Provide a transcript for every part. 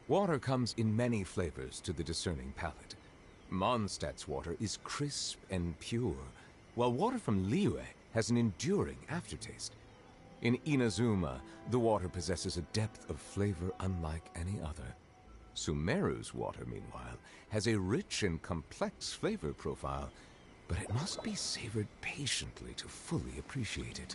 Water comes in many flavors to the discerning palate. Mondstadt's water is crisp and pure, while water from Liyue has an enduring aftertaste. In Inazuma, the water possesses a depth of flavor unlike any other. Sumeru's water, meanwhile, has a rich and complex flavor profile, but it must be savored patiently to fully appreciate it.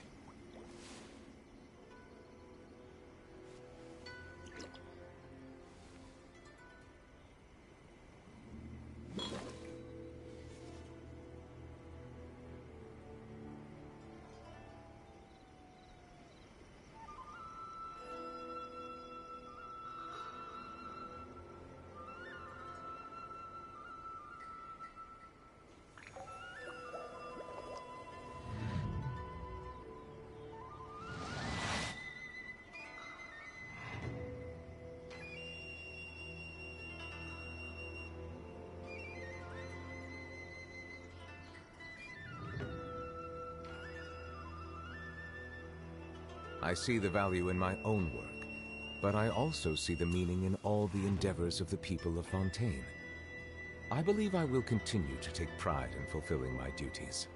I see the value in my own work, but I also see the meaning in all the endeavors of the people of Fontaine. I believe I will continue to take pride in fulfilling my duties.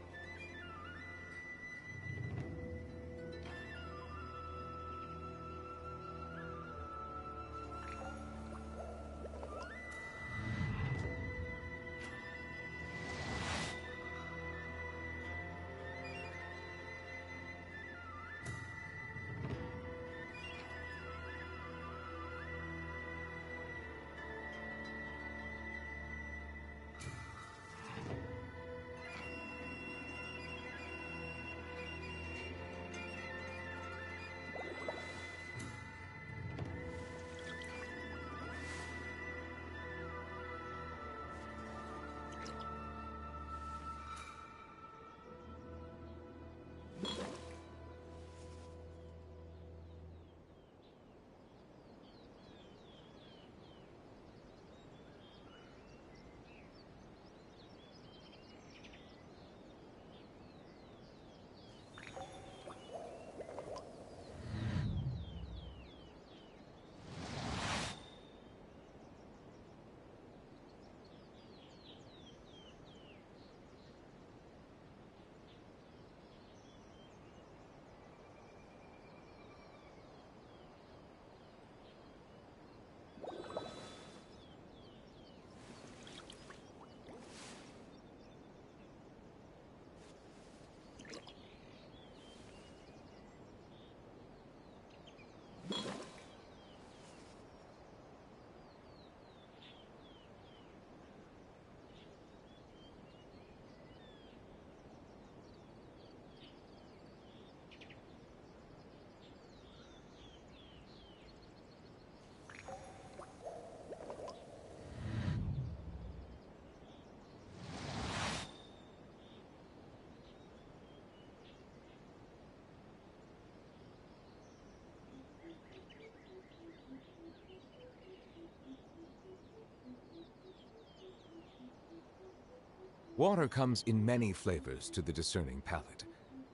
Water comes in many flavors to the discerning palate.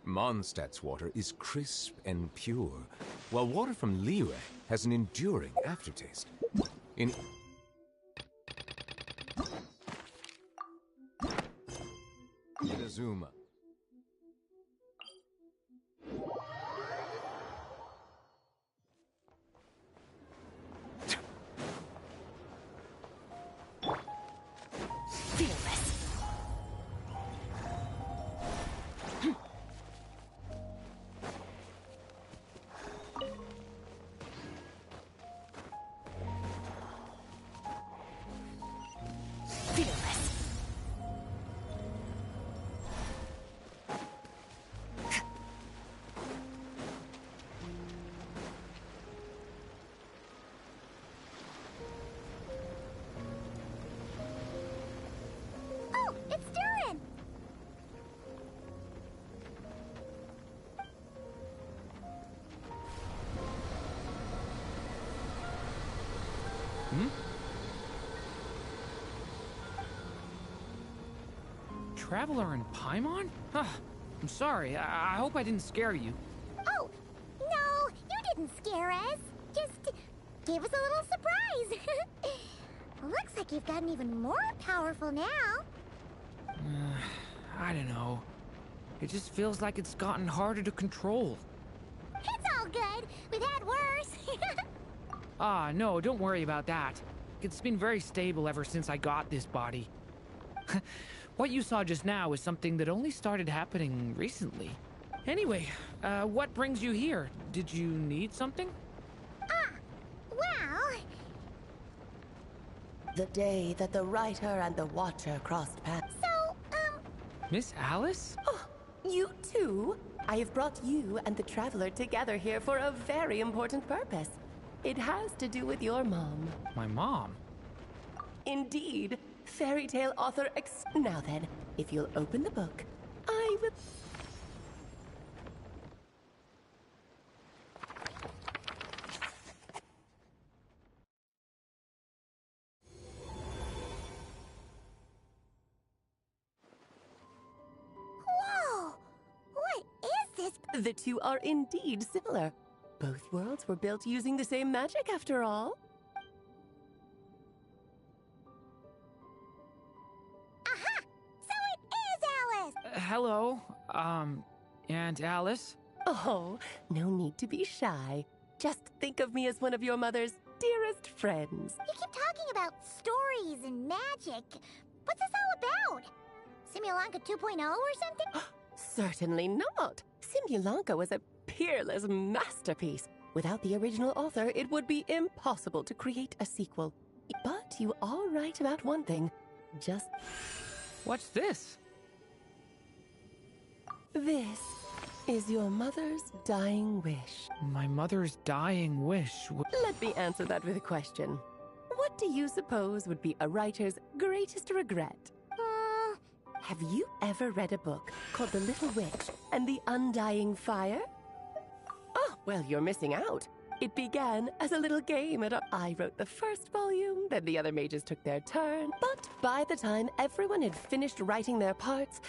Mondstadt's water is crisp and pure, while water from Liyue has an enduring aftertaste. In Inazuma, Traveler in Paimon? I'm sorry. I hope I didn't scare you. Oh, no, you didn't scare us. Just gave us a little surprise. Looks like you've gotten even more powerful now. I don't know. It just feels like it's gotten harder to control. It's all good. We've had worse. Ah, no, don't worry about that. It's been very stable ever since I got this body. What you saw just now is something that only started happening recently. Anyway, what brings you here? Did you need something? Well... The day that the writer and the watcher crossed paths. So, Miss Alice? Oh, you too? I have brought you and the traveler together here for a very important purpose. It has to do with your mom. My mom? Indeed. Fairy tale author Now then, if you'll open the book, I will... whoa! What is this? The two are indeed similar. Both worlds were built using the same magic after all. Aha! So it is Alice! Hello, Aunt Alice? Oh, no need to be shy. Just think of me as one of your mother's dearest friends. You keep talking about stories and magic. What's this all about? Simulanka 2.0 or something? Certainly not. Simulanka was a peerless masterpiece. Without the original author, it would be impossible to create a sequel. But you are right about one thing. Just What's this? this is your mother's dying wish. My mother's dying wish. Let me answer that with a question. What do you suppose would be a writer's greatest regret? Have you ever read a book called The Little Witch and the Undying Fire? Oh, well, you're missing out. It began as a little game I wrote the first volume, then the other mages took their turn. But by the time everyone had finished writing their parts...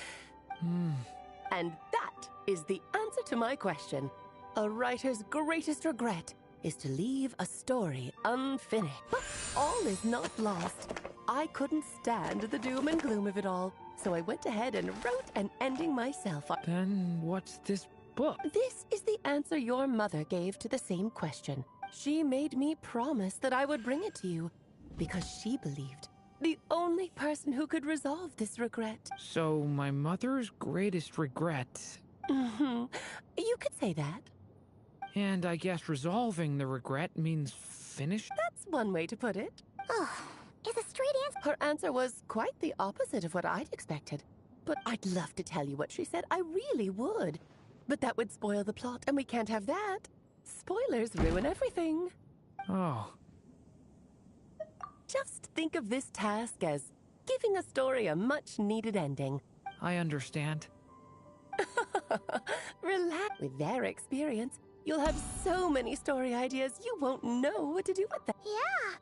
And that is the answer to my question. A writer's greatest regret is to leave a story unfinished. But all is not lost. I couldn't stand the doom and gloom of it all, so I went ahead and wrote an ending myself. Then what's this book? This is the answer your mother gave to the same question. She made me promise that I would bring it to you, because she believed the only person who could resolve this regret. So my mother's greatest regret. You could say that. And I guess resolving the regret means finish? That's one way to put it. Oh, is a straight answer. Her answer was quite the opposite of what I'd expected. But I'd love to tell you what she said. I really would. But that would spoil the plot, and we can't have that. Spoilers ruin everything. Oh. Just think of this task as giving a story a much-needed ending. I understand. Relax. With their experience, you'll have so many story ideas you won't know what to do with them. Yeah.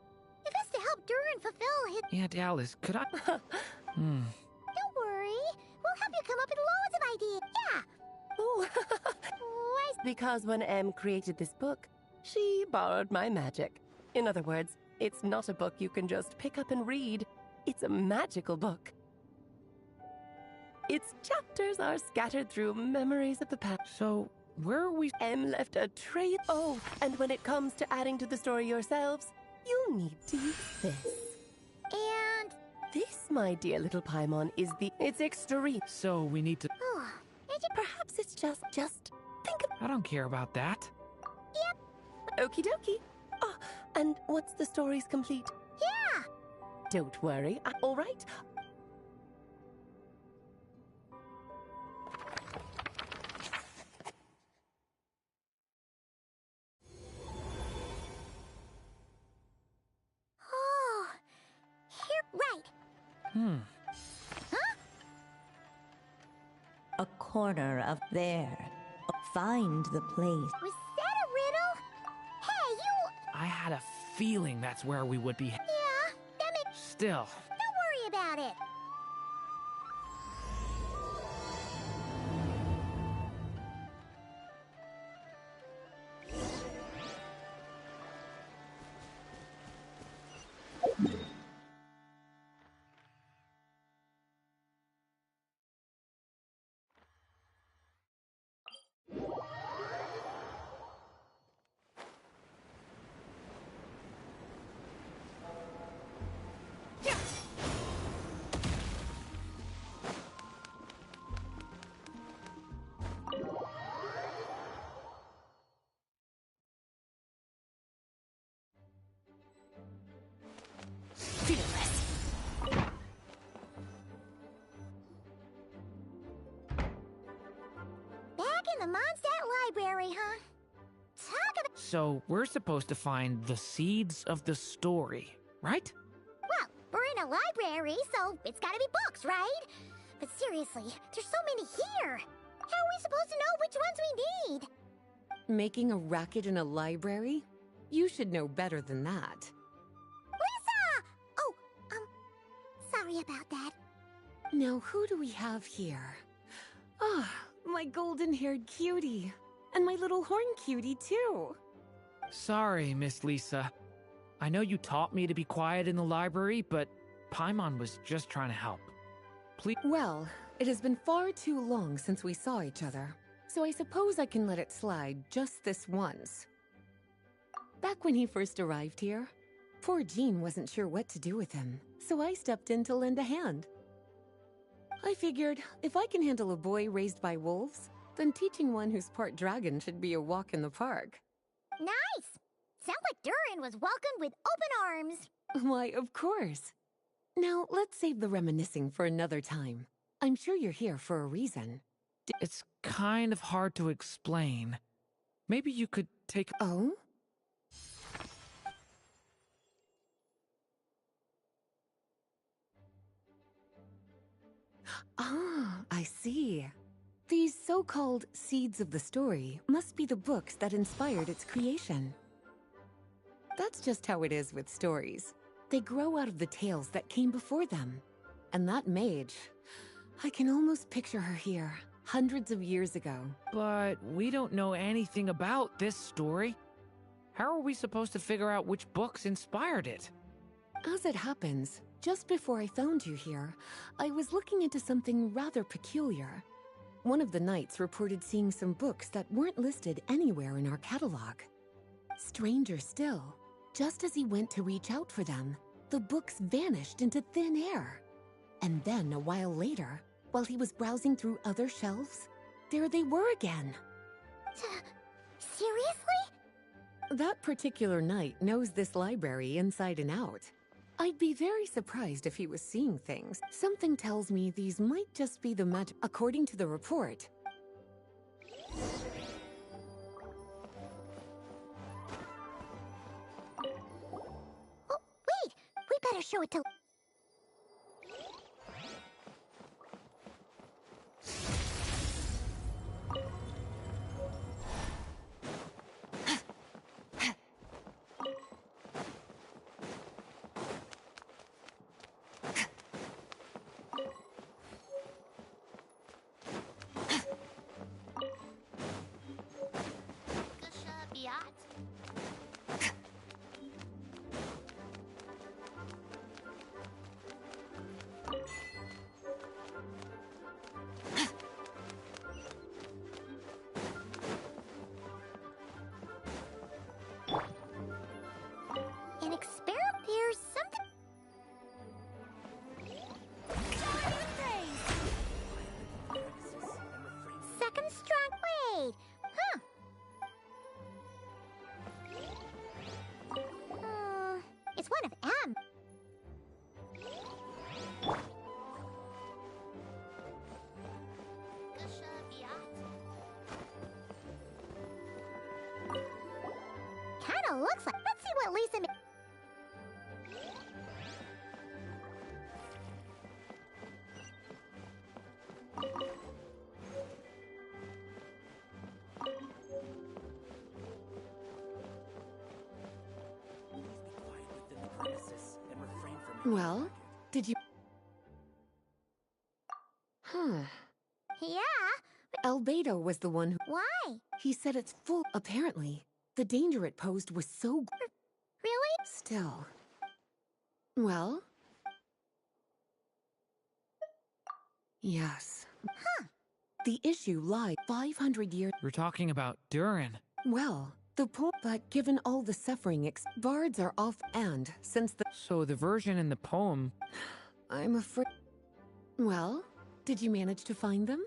If it's to help Durin fulfill his... Aunt Alice, could I... Don't worry. We'll help you come up with loads of ideas. Yeah. Oh, Why... because when Em created this book, she borrowed my magic. In other words, it's not a book you can just pick up and read. It's a magical book. Its chapters are scattered through memories of the past. So, where are we... Em left a trail. Oh, and when it comes to adding to the story yourselves, you'll need to use this. And... This, my dear little Paimon, is it's extreme. So we need to... Oh, Perhaps it's just think of... I don't care about that. Okie dokie. Oh, and once the story's complete... yeah. Don't worry. All right. Oh, here, right. A corner of there. Find the place. Was that a riddle? Hey, you... I had a feeling that's where we would be. Yeah, that makes... Still. Don't worry about it. So we're supposed to find the seeds of the story, right? Well, we're in a library, so it's gotta be books, right? But seriously, there's so many here. How are we supposed to know which ones we need? Making a racket in a library? You should know better than that. Lisa! Oh, sorry about that. Now, who do we have here? Ah, my golden-haired cutie. And my little horn cutie, too. Sorry, Miss Lisa. I know you taught me to be quiet in the library, but Paimon was just trying to help. Please. Well, it has been far too long since we saw each other, so I suppose I can let it slide just this once. Back when he first arrived here, poor Jean wasn't sure what to do with him, so I stepped in to lend a hand. I figured, if I can handle a boy raised by wolves, then teaching one who's part dragon should be a walk in the park. Nice! Sounds like Durin was welcomed with open arms. Why, of course. Now, let's save the reminiscing for another time. I'm sure you're here for a reason. It's kind of hard to explain. Maybe you could take... Oh? Ah, I see. These so-called seeds of the story must be the books that inspired its creation. That's just how it is with stories. They grow out of the tales that came before them. And that mage, I can almost picture her here, hundreds of years ago. But we don't know anything about this story. How are we supposed to figure out which books inspired it? As it happens, just before I found you here, I was looking into something rather peculiar. One of the knights reported seeing some books that weren't listed anywhere in our catalog. Stranger still, just as he went to reach out for them, the books vanished into thin air. And then, a while later, while he was browsing through other shelves, there they were again. Seriously? That particular knight knows this library inside and out. I'd be very surprised if he was seeing things. Something tells me these might just be the magic. According to the report. Oh, wait! We better show it to... An experiment? There's something... Second strong... Wait! Huh. It's one of M. Kinda looks like... Let's see what Lisa... Well, did you... Huh. Yeah? Albedo was the one who... Why? He said it's full... Apparently, the danger it posed was so... Really? Still. Well? Yes. Huh. The issue lied 500 years... We're talking about Durin. Well, the poem... But given all the suffering, bards are off... And, since the... So the version in the poem... I'm afraid... Well, did you manage to find them?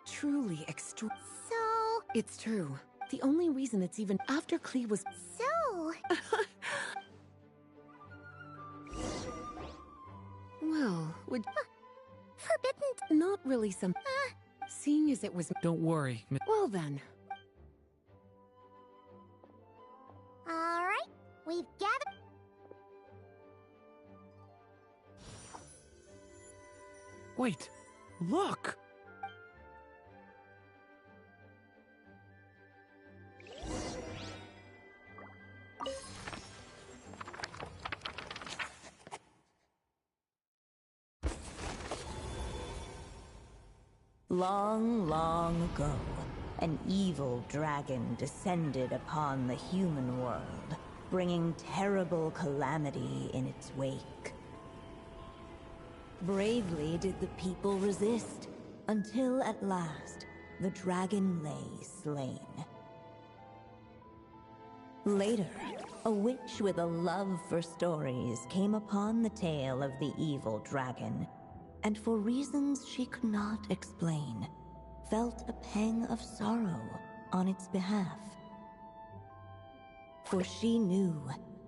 Truly extra... So... It's true. The only reason it's even after Klee was... So... Would Forbidden. not really some. Seeing as it was. Don't worry. Well then. All right, we've gathered. Wait, look! Long, long ago, an evil dragon descended upon the human world, bringing terrible calamity in its wake. Bravely did the people resist, until at last, the dragon lay slain. Later, a witch with a love for stories came upon the tale of the evil dragon, and for reasons she could not explain, felt a pang of sorrow on its behalf. For she knew,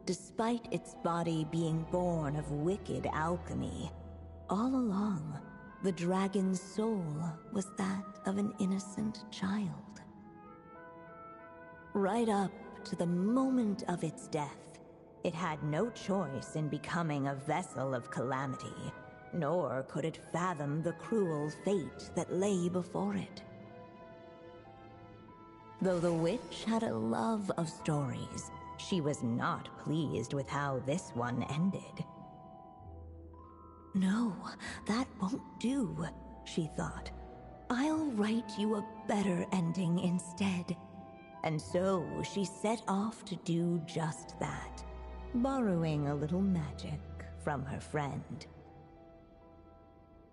despite its body being born of wicked alchemy, all along, the dragon's soul was that of an innocent child. Right up to the moment of its death, it had no choice in becoming a vessel of calamity, nor could it fathom the cruel fate that lay before it. Though the witch had a love of stories, she was not pleased with how this one ended. No, that won't do, she thought. I'll write you a better ending instead. And so she set off to do just that, borrowing a little magic from her friend.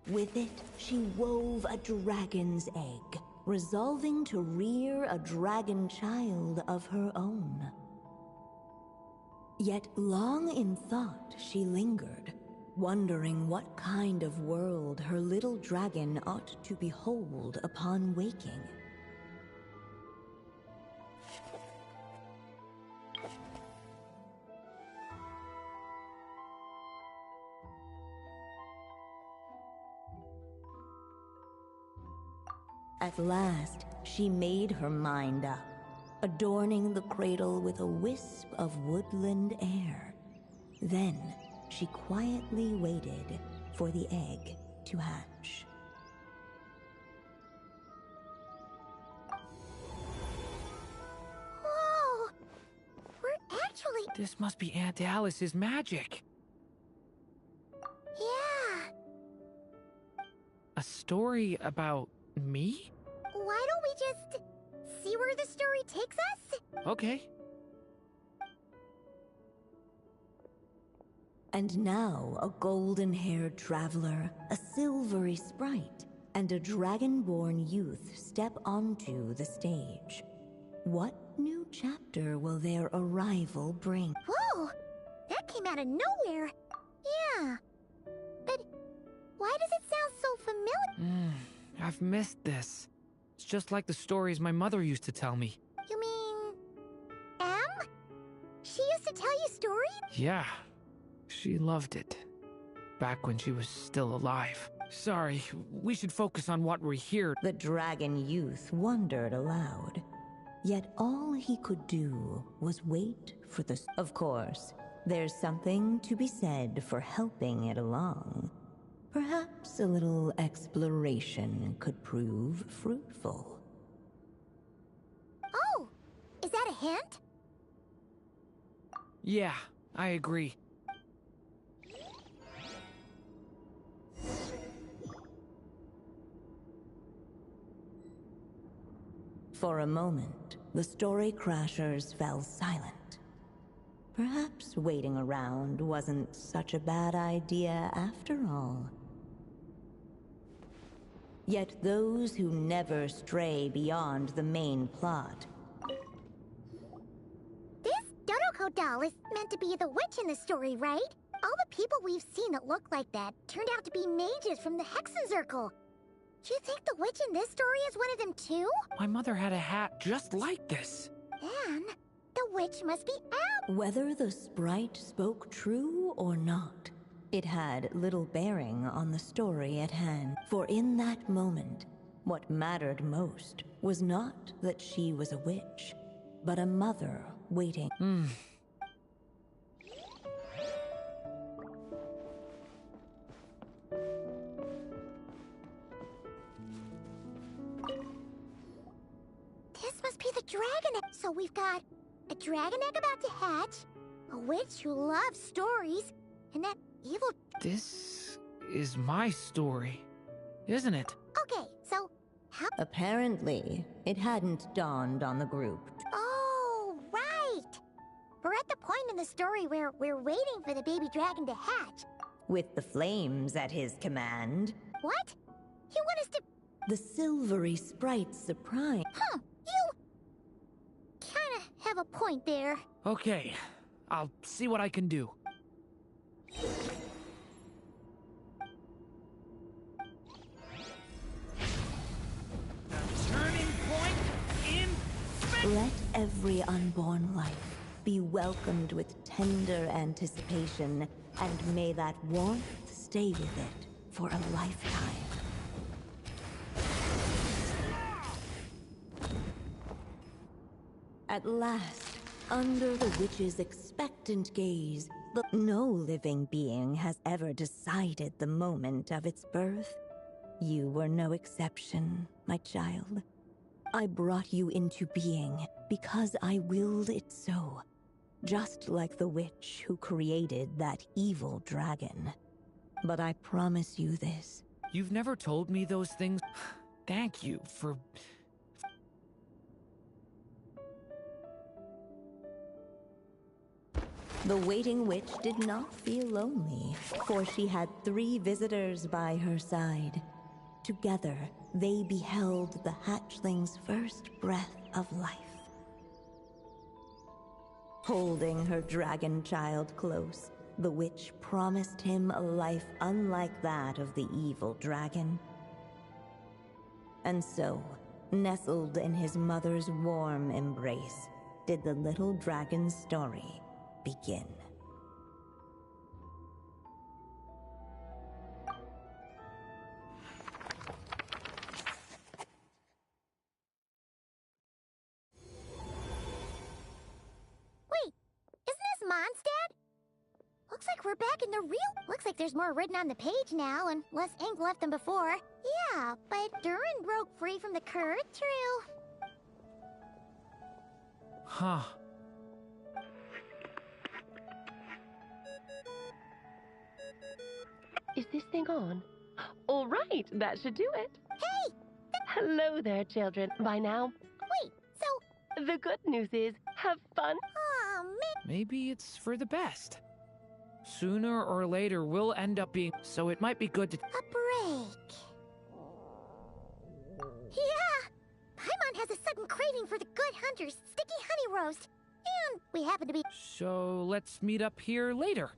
With it, she wove a dragon's egg, resolving to rear a dragon child of her own. Yet long in thought she lingered, wondering what kind of world her little dragon ought to behold upon waking. At last, she made her mind up, adorning the cradle with a wisp of woodland air. Then, she quietly waited for the egg to hatch. Whoa! We're actually... This must be Aunt Alice's magic. Yeah. A story about me? Why don't we just see where the story takes us? Okay. And now a golden-haired traveler, a silvery sprite, and a dragon-born youth step onto the stage. What new chapter will their arrival bring? Whoa! That came out of nowhere. Yeah. But why does it sound so familiar? I've missed this. It's just like the stories my mother used to tell me. You mean... Em? She used to tell you stories? Yeah, she loved it. Back when she was still alive. Sorry, we should focus on what we're here. The dragon youth wondered aloud. Yet all he could do was wait for the... Of course, there's something to be said for helping it along. Perhaps a little exploration could prove fruitful. Oh! Is that a hint? Yeah, I agree. For a moment, the story crashers fell silent. Perhaps waiting around wasn't such a bad idea after all. Yet those who never stray beyond the main plot. This Dodoko doll is meant to be the witch in the story, right? All the people we've seen that look like that turned out to be mages from the Hexen Circle. Do you think the witch in this story is one of them too? My mother had a hat just like this. Then, the witch must be out. Whether the sprite spoke true or not, It had little bearing on the story at hand, for in that moment, what mattered most was not that she was a witch, but a mother waiting. This must be the dragon egg. So we've got a dragon egg about to hatch, a witch who loves stories, and that evil... This is my story, isn't it? Okay, so how... Apparently, it hadn't dawned on the group. Oh, right! We're at the point in the story where we're waiting for the baby dragon to hatch. With the flames at his command, What? You want us to... the silvery sprite's surprise. Huh, you... kinda have a point there. Okay, I'll see what I can do. The turning point in... Let every unborn life be welcomed with tender anticipation, and may that warmth stay with it for a lifetime. At last, under the witch's expectant gaze, no living being has ever decided the moment of its birth. You were no exception, my child. I brought you into being because I willed it so, just like the witch who created that evil dragon. But I promise you this. You've never told me those things. Thank you for... The waiting witch did not feel lonely, for she had 3 visitors by her side. Together, they beheld the hatchling's first breath of life. Holding her dragon child close, the witch promised him a life unlike that of the evil dragon. And so, nestled in his mother's warm embrace, did the little dragon's story begin. Wait, isn't this Mondstadt? Looks like we're back in the real... Looks like there's more written on the page now and less ink left than before. Yeah, but Durin broke free from the curse, true. Huh. Is this thing on? All right, that should do it. Hey! Hello there, children. By now, Wait, so... the good news is, have fun. Aw, man... Maybe it's for the best. Sooner or later, we'll end up being... So it might be good to... A break. Yeah! Paimon has a sudden craving for the good hunter's sticky honey roast. And we happen to be... So let's meet up here later.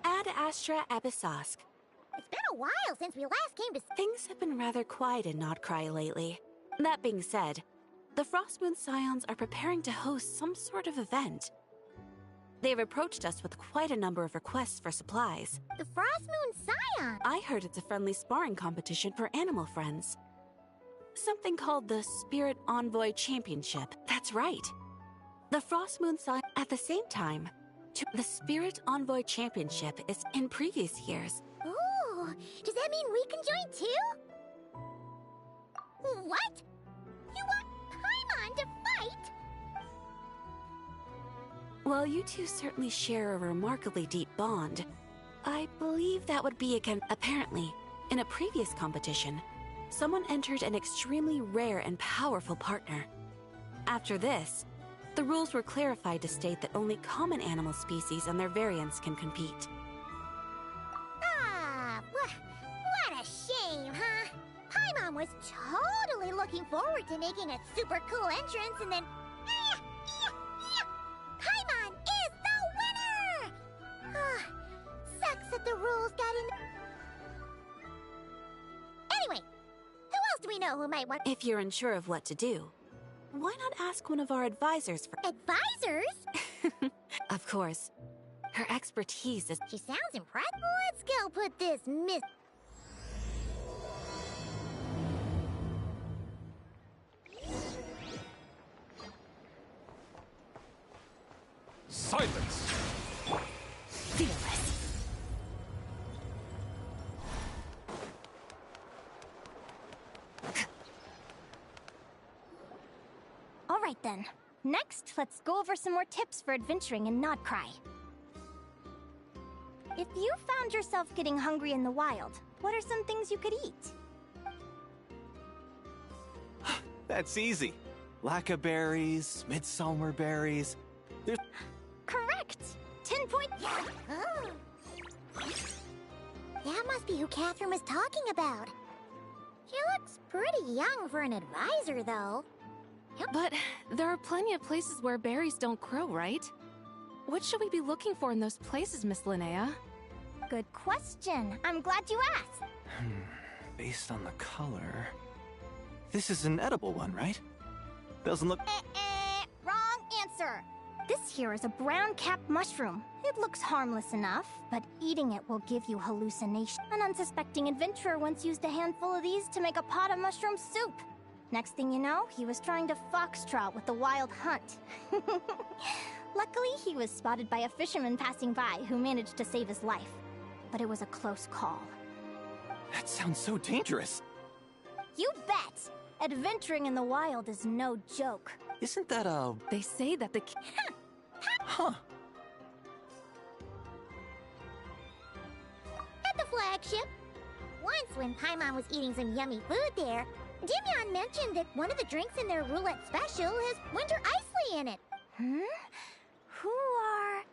Ad Astra Episosk. It's been a while since we last came to... Things have been rather quiet in Notcry lately. That being said, the Frostmoon Scions are preparing to host some sort of event. They've approached us with quite a number of requests for supplies. The Frostmoon Scion! I heard it's a friendly sparring competition for animal friends. Something called the Spirit Envoy Championship. That's right. The Frostmoon Scion... At the same time, the Spirit Envoy Championship is in previous years. Ooh, does that mean we can join too? What? You want Paimon to fight? While you two certainly share a remarkably deep bond, I believe that would be again. Apparently, in a previous competition, someone entered an extremely rare and powerful partner. After this, the rules were clarified to state that only common animal species and their variants can compete. Ah, what a shame, huh? Paimon was totally looking forward to making a super cool entrance, and then... Paimon is the winner! Sucks that the rules got in... Anyway, who else do we know who might want... If you're unsure of what to do, why not ask one of our advisors for... Advisors? Of course. Her expertise is... She sounds impressed. Let's go put this miss... Silence! Fearless. All right then. Next, let's go over some more tips for adventuring in Notcry. If you found yourself getting hungry in the wild, what are some things you could eat? That's easy. Lacquerberries, midsummer berries. There's... Correct! 10 point... Oh. That must be who Catherine was talking about. She looks pretty young for an advisor, though. But there are plenty of places where berries don't grow, right? What should we be looking for in those places, Miss Linnea? Good question. I'm glad you asked. Based on the color... This is an edible one, right? Doesn't look... Wrong answer. This here is a brown-capped mushroom. It looks harmless enough, but eating it will give you hallucination. An unsuspecting adventurer once used a handful of these to make a pot of mushroom soup. Next thing you know, he was trying to foxtrot with the wild hunt. Luckily, he was spotted by a fisherman passing by who managed to save his life. But it was a close call. That sounds so dangerous. You bet! Adventuring in the wild is no joke. Isn't that a... They say that the... Huh. At the flagship. Once, when Paimon was eating some yummy food there, Dimyon mentioned that one of the drinks in their roulette special has winter isley in it. Who are...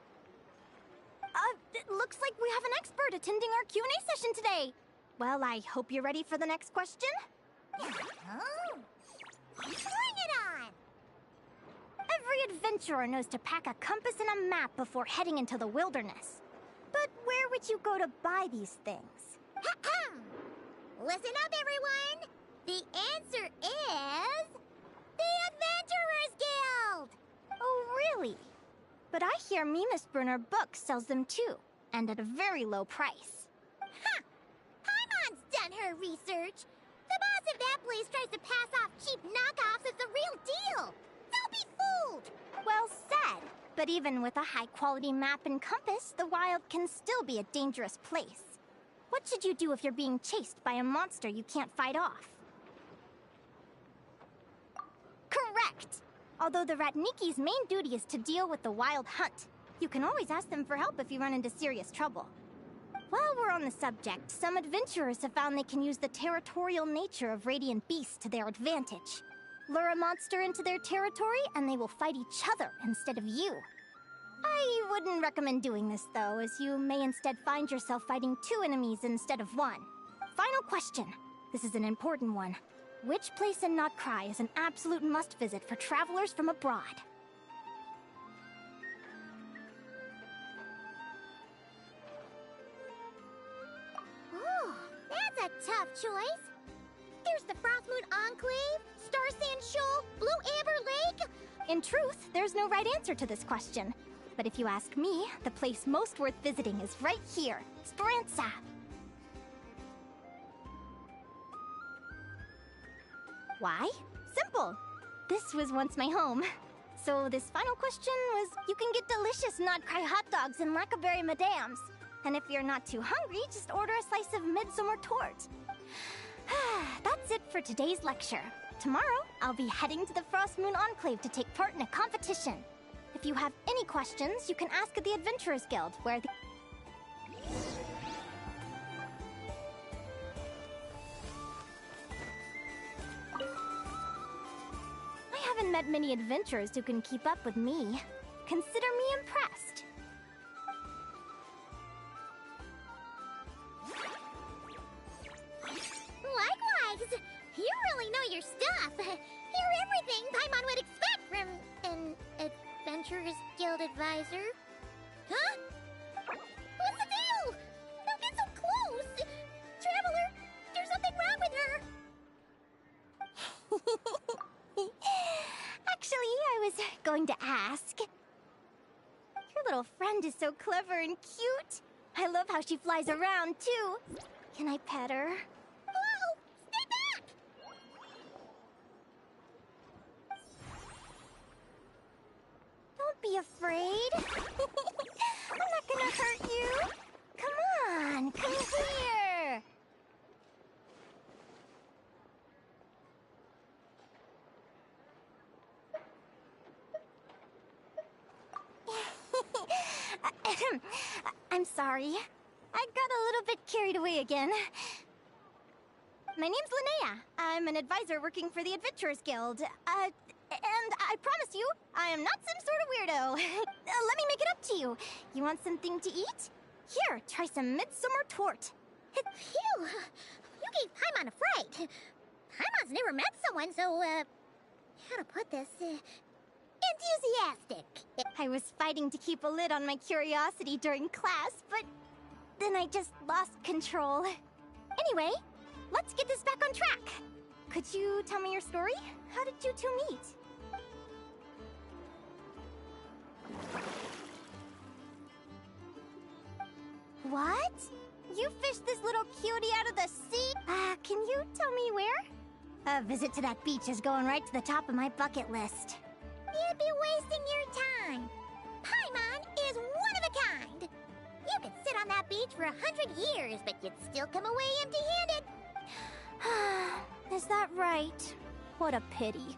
it looks like we have an expert attending our Q&A session today. Well, I hope you're ready for the next question. Oh. Bring it on! Every adventurer knows to pack a compass and a map before heading into the wilderness. But where would you go to buy these things? Listen up, everyone! The answer is... the Adventurers Guild! Oh, really? But I hear Mimasbrunner Books sells them too, and at a very low price. Ha! Paimon's done her research! The boss of that place tries to pass off cheap knockoffs as the real deal! Don't be fooled! Well said. But even with a high-quality map and compass, the wild can still be a dangerous place. What should you do if you're being chased by a monster you can't fight off? Correct! Although the Ratniki's main duty is to deal with the wild hunt, you can always ask them for help if you run into serious trouble. While we're on the subject, some adventurers have found they can use the territorial nature of radiant beasts to their advantage. Lure a monster into their territory, and they will fight each other instead of you. I wouldn't recommend doing this, though, as you may instead find yourself fighting two enemies instead of one. Final question. This is an important one. Which place in Notcry is an absolute must-visit for travelers from abroad? tough choice. There's the Frost Moon Enclave, Star Sand Shoal, Blue Amber Lake. In truth, there's no right answer to this question. But if you ask me, the place most worth visiting is right here, Speranza. Why? Simple. This was once my home. So this final question was, you can get delicious Nodcry hot dogs and Lackberry Madams. And if you're not too hungry, just order a slice of Midsummer Tort. That's it for today's lecture. Tomorrow, I'll be heading to the Frost Moon Enclave to take part in a competition. If you have any questions, you can ask at the Adventurers Guild, where the... I haven't met many adventurers who can keep up with me. Consider me impressed. Likewise! You really know your stuff. You're everything Paimon would expect from an Adventurers Guild advisor. Huh? What's the deal? Don't get so close! Traveler, there's something wrong with her! Actually, I was going to ask. Your little friend is so clever and cute. I love how she flies around, too. Can I pet her? Whoa! Stay back! Don't be afraid. I'm not gonna hurt you. Come on, come here. I'm sorry. I got a little bit carried away again. My name's Linnea. I'm an advisor working for the Adventurers Guild. And I promise you, I am not some sort of weirdo. Let me make it up to you. You want something to eat? Here, try some Midsummer Tort. Phew! You gave Paimon a fright. Paimon's never met someone so, how to put this, enthusiastic. I was fighting to keep a lid on my curiosity during class, but then I just lost control. Anyway, let's get this back on track. Could you tell me your story? How did you two meet? What? You fished this little cutie out of the sea? Can you tell me where? A visit to that beach is going right to the top of my bucket list. You'd be wasting your time. Paimon is one of a kind. You could sit on that beach for 100 years, but you'd still come away empty-handed. Is that right? What a pity.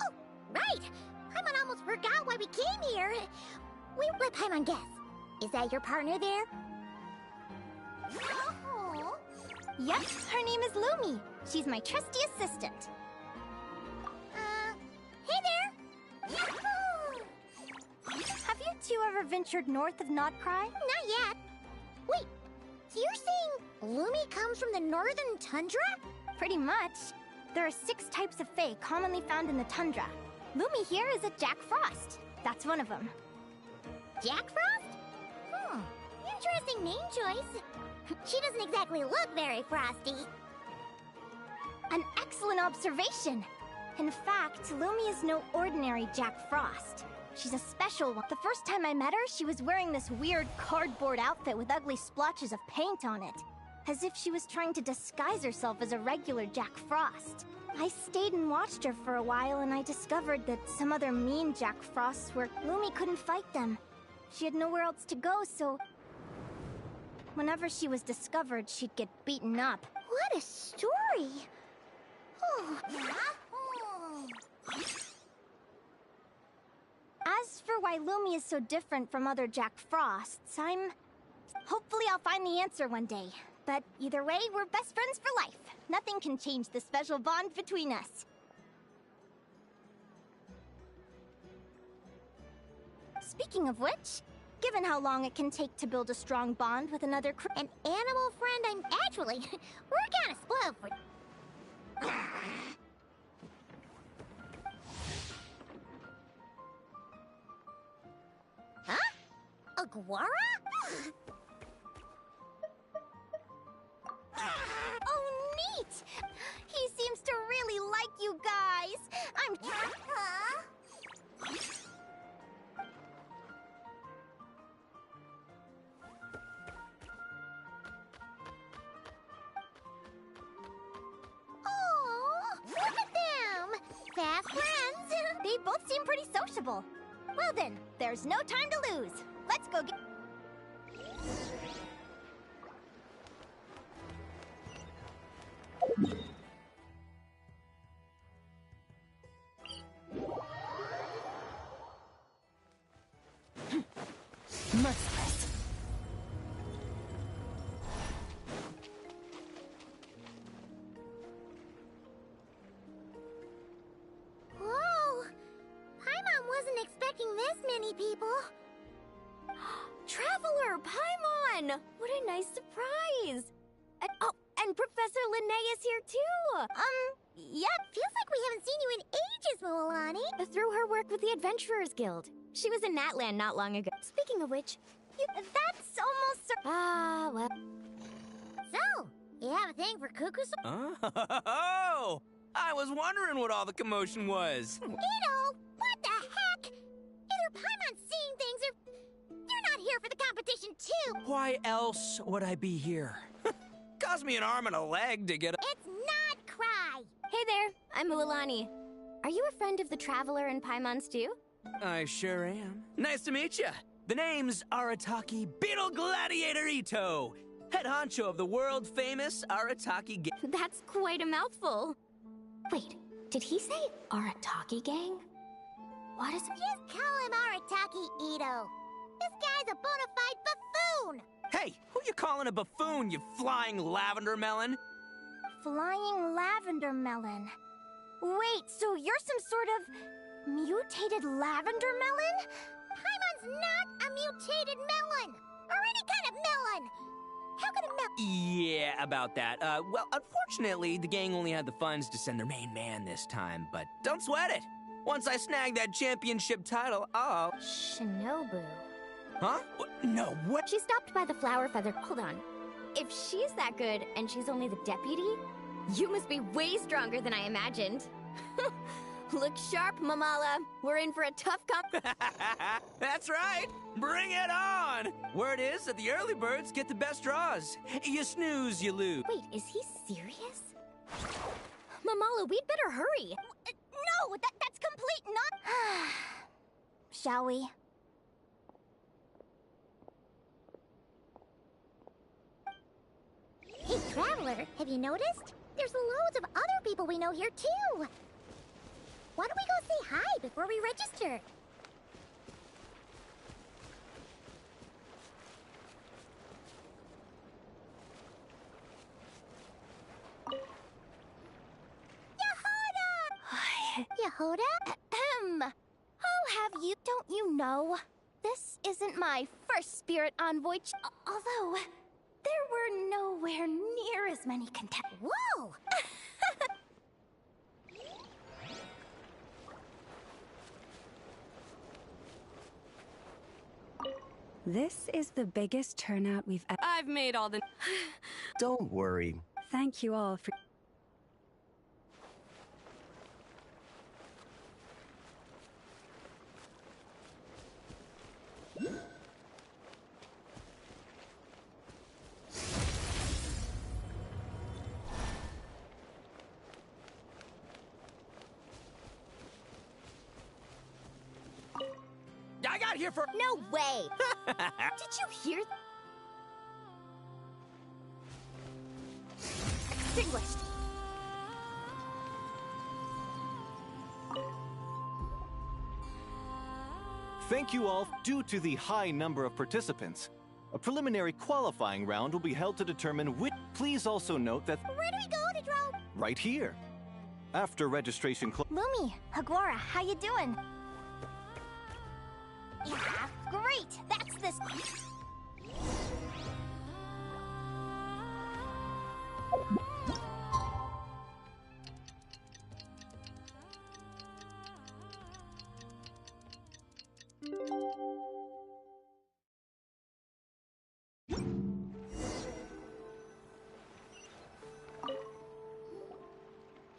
Oh, right! Paimon almost forgot why we came here. Let Paimon guess. Is that your partner there? Oh. Yep, her name is Lumi. She's my trusty assistant. Hey there! Yahoo! Have you two ever ventured north of Nodcry? Not yet. Wait, you're saying Lumi comes from the northern tundra? Pretty much. There are 6 types of fae commonly found in the tundra. Lumi here is a Jack Frost. That's one of them. Jack Frost? Interesting name choice. She doesn't exactly look very frosty. An excellent observation. In fact, Lumi is no ordinary Jack Frost. She's a special one. The first time I met her, she was wearing this weird cardboard outfit with ugly splotches of paint on it. As if she was trying to disguise herself as a regular Jack Frost. I stayed and watched her for a while, and I discovered that some other mean Jack Frosts where Lumi couldn't fight them. She had nowhere else to go, so... whenever she was discovered, she'd get beaten up. What a story! Oh. As for why Lumi is so different from other Jack Frosts, hopefully I'll find the answer one day. But either way, we're best friends for life. Nothing can change the special bond between us. Speaking of which, given how long it can take to build a strong bond with another an animal friend, actually, we're kind of spoiled for... Huh? A guara? both seem pretty sociable. Well then, there's no time to lose. Let's go get... Merciless. Whoa! Paimon wasn't expecting this many people. Traveler, Paimon! What a nice surprise! And Professor Linnaea is here too! Yeah, feels like we haven't seen you in ages, Moalani. Through her work with the Adventurers Guild. She was in Natland not long ago. Speaking of which, that's almost... Ah, well... So, you have a thing for Kukuso? Oh! I was wondering what all the commotion was. Ito, what the heck? Either Paimon's seeing things or... You're not here for the competition too! Why else would I be here? Cost me an arm and a leg to get a... It's not Cry! Hey there, I'm Moalani. Are you a friend of the Traveler and Paimon Stew? I sure am. Nice to meet you. The name's Arataki Beetle Gladiator Ito, head honcho of the world-famous Arataki Gang. That's quite a mouthful. Wait, did he say Arataki Gang? What is it? Just call him Arataki Ito. This guy's a bona fide buffoon! Hey, who you calling a buffoon, you flying lavender melon? Flying lavender melon. Wait, so you're some sort of mutated lavender melon? Paimon's not a mutated melon! Or any kind of melon! How could a melon... Yeah, about that. Well, unfortunately, the gang only had the funds to send their main man this time, but don't sweat it. Once I snag that championship title, I'll... Shinobu. Huh? No, what? She stopped by the flower feather. Hold on. If she's that good and she's only the deputy, you must be way stronger than I imagined. Look sharp, Mamala. We're in for a tough That's right. Bring it on. Word is that the early birds get the best draws. You snooze, you lose. Wait, is he serious? Mamala, we'd better hurry. No, that's complete not... Shall we? Hey, Traveler, have you noticed? There's loads of other people we know here, too! Why don't we go say hi before we register? Yehoda? Ahem. I'll have you... Don't you know? This isn't my first spirit envoy although... There were nowhere near as many contestants. Whoa! This is the biggest turnout we've ever... I've made all the... Don't worry. Thank you all for... I got here for... No way! Did you hear? Extinguished. Thank you all. Due to the high number of participants, a preliminary qualifying round will be held to determine which... Please also note that... Where do we go to draw? Right here. After registration... Lumi, Hagwara, how you doing? Yeah, great! That's this...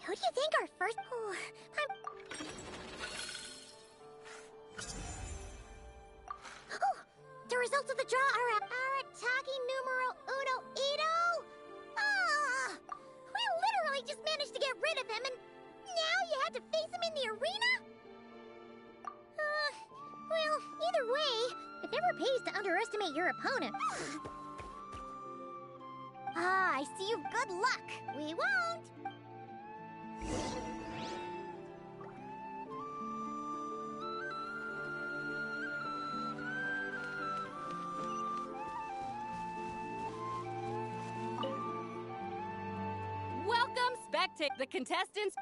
Who do you think our first... Oh, the results of the draw are Arataki numero uno Ito! Ah! We literally just managed to get rid of him, and now you had to face him in the arena? her opponent. Ah, I see you've good luck. We won't. Welcome, spectate the contestants.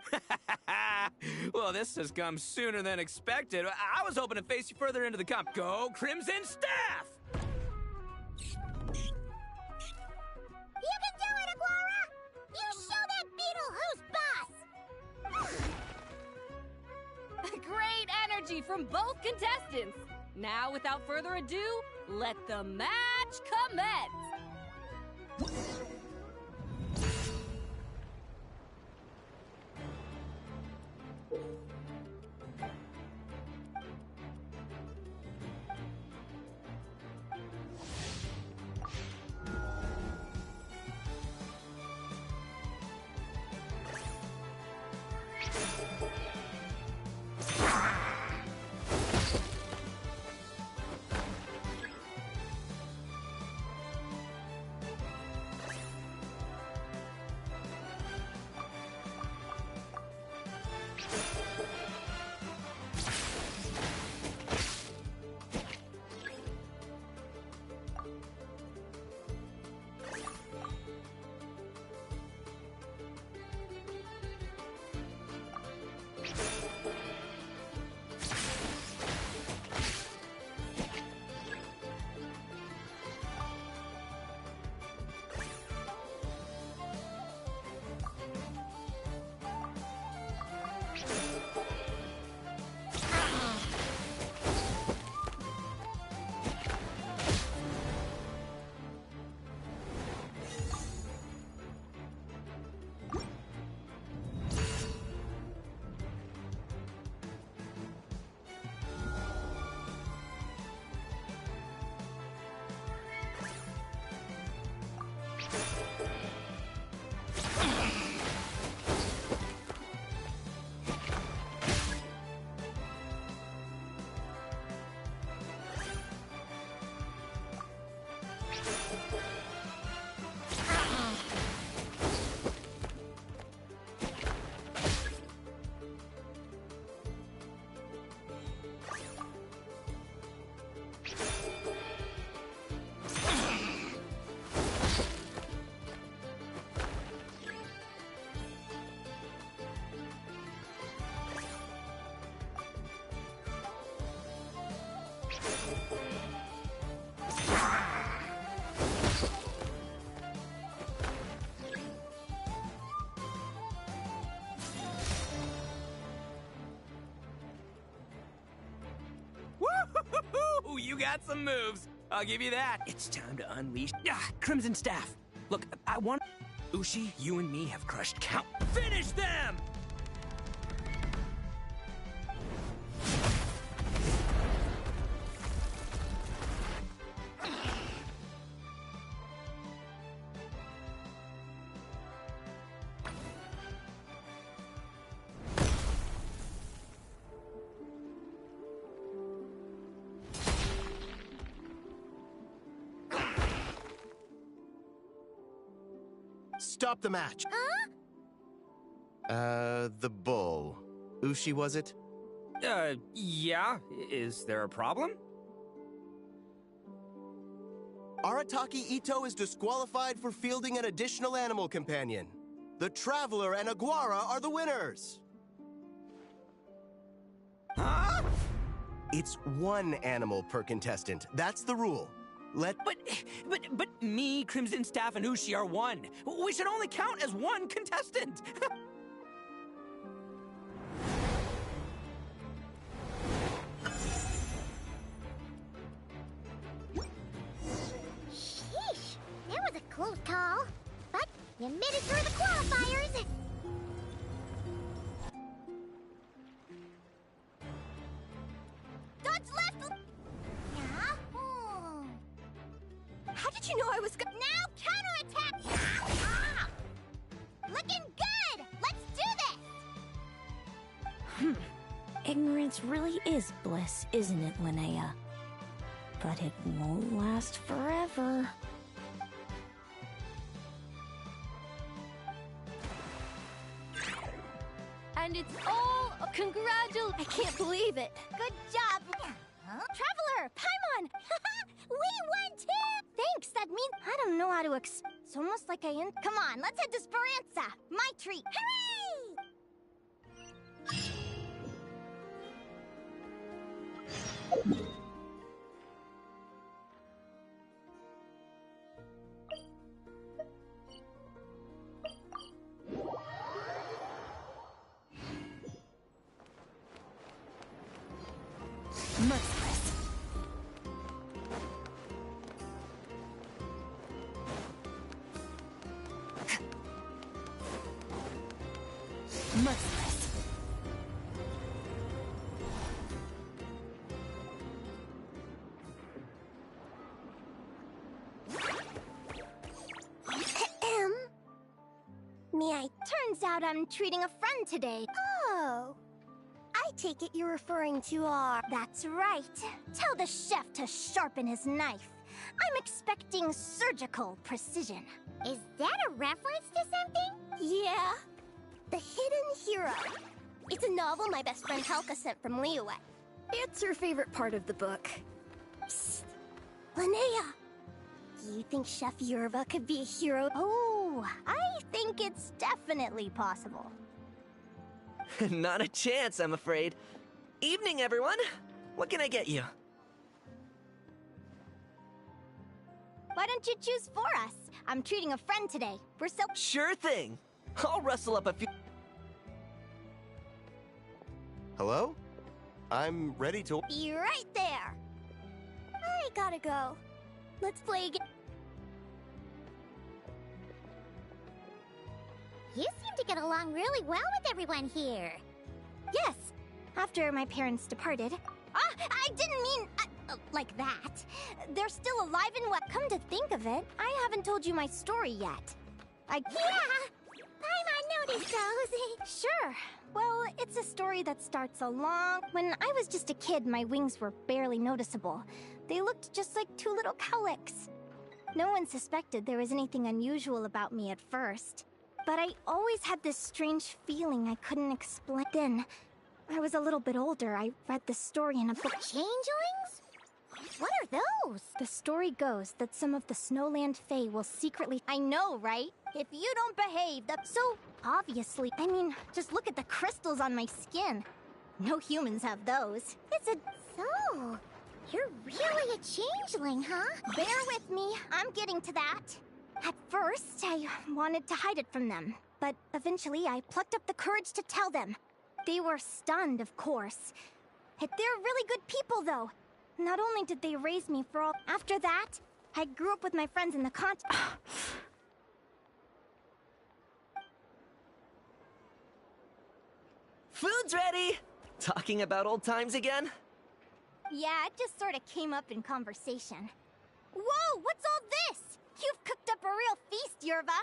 Well, this has come sooner than expected. I was hoping to face you further into the comp. Go Crimson Staff! You can do it, Aguara! You show that beetle who's boss! Great energy from both contestants. Now, without further ado, let the match commence. Woo-hoo-hoo-hoo! You got some moves. I'll give you that. It's time to unleash Crimson Staff. Look, I want... Ushi, you and me have crushed count. Finish them! Stop the match. Huh? The bull. Ushi, was it? Yeah. Is there a problem? Arataki Ito is disqualified for fielding an additional animal companion. The Traveler and Aguara are the winners. Huh? It's one animal per contestant. That's the rule. But me, Crimson Staff, and Ushi are one. We should only count as one contestant. Sheesh, that was a close call. But you made it through the qualifiers. Dodge left! Yeah? How did you know I was Now counterattack! Ah! Looking good! Let's do this! Ignorance really is bliss, isn't it, Linnea? But it won't last forever. And it's all I can't believe it. Good job! Huh? Traveler! Paimon! We won too! Thanks, that means I don't know how to It's almost like Come on, let's head to Speranza! My treat! Hooray! Merciless. Merciless. Turns out I'm treating a friend today. Oh. I take it you're referring to our... That's right. Tell the chef to sharpen his knife. I'm expecting surgical precision. Is that a reference to something? Yeah. The Hidden Hero. It's a novel my best friend Helka sent from Liyue. It's her favorite part of the book. Psst. Linnea! You think Chef Yerva could be a hero? Oh, I think it's definitely possible. Not a chance, I'm afraid. Evening, everyone. What can I get you? Why don't you choose for us? I'm treating a friend today. We're so... Sure thing. I'll rustle up a few... Hello? I'm ready to... Be right there. I gotta go. Let's play again. You seem to get along really well with everyone here. Yes, after my parents departed. I didn't mean like that. They're still alive and well. Come to think of it, I haven't told you my story yet. Yeah, I noticed those. Sure. Well, it's a story that starts When I was just a kid, my wings were barely noticeable. They looked just like two little cowlicks. No one suspected there was anything unusual about me at first. But I always had this strange feeling I couldn't explain. Then, I was a little bit older. I read the story in a book. Changelings? What are those? The story goes that some of the Snowland Fae will secretly... I know, right? If you don't behave, that's so... Obviously, I mean, just look at the crystals on my skin. No humans have those. It's a... So... You're really a changeling, huh? Bear with me. I'm getting to that. At first, I wanted to hide it from them. But eventually, I plucked up the courage to tell them. They were stunned, of course. They're really good people, though. Not only did they raise me for all... After that, I grew up with my friends in the Food's ready! Talking about old times again? Yeah, it just sort of came up in conversation. Whoa, what's all this? You've cooked up a real feast, Yerva.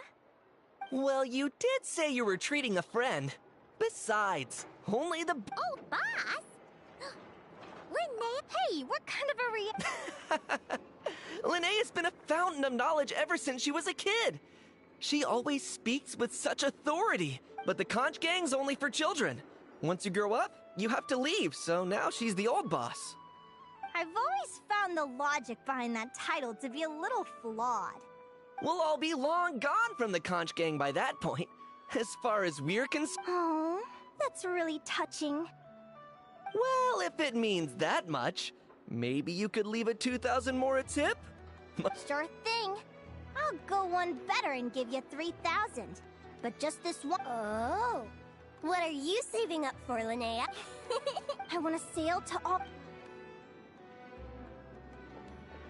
Well, you did say you were treating a friend. Besides, only the... Oh, boss? Linnea, hey, what kind of a Linnea's been a fountain of knowledge ever since she was a kid. She always speaks with such authority, but the conch gang's only for children. Once you grow up, you have to leave, so now she's the old boss. I've always found the logic behind that title to be a little flawed. We'll all be long gone from the conch gang by that point, as far as we're concerned. Oh, that's really touching. Well, if it means that much, maybe you could leave a 2,000 more a tip? Sure thing. I'll go one better and give you 3,000. But just this one... Oh. What are you saving up for, Linnea? I want to sail to all...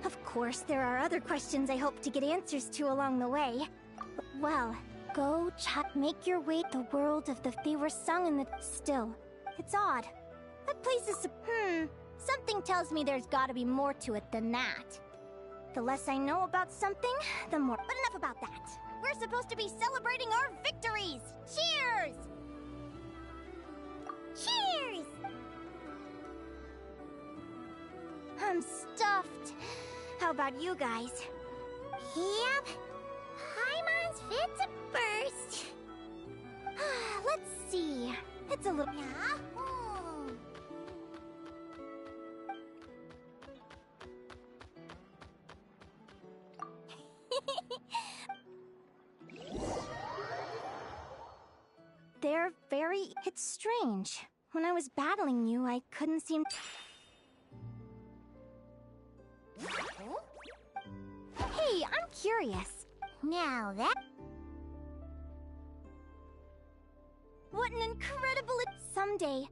Of course, there are other questions I hope to get answers to along the way. Well, go make your way to the world of the... They were sung in the... Still, it's odd. That place is... Something tells me there's gotta be more to it than that. The less I know about something, the more... But enough about that. We're supposed to be celebrating our victories! Cheers! Cheers! I'm stuffed. How about you guys? Yep. Paimon's fit to burst. Let's see. It's a little... Yahoo! They're very... It's strange. When I was battling you, I couldn't seem... Hey, I'm curious. Now that... What an incredible... Someday,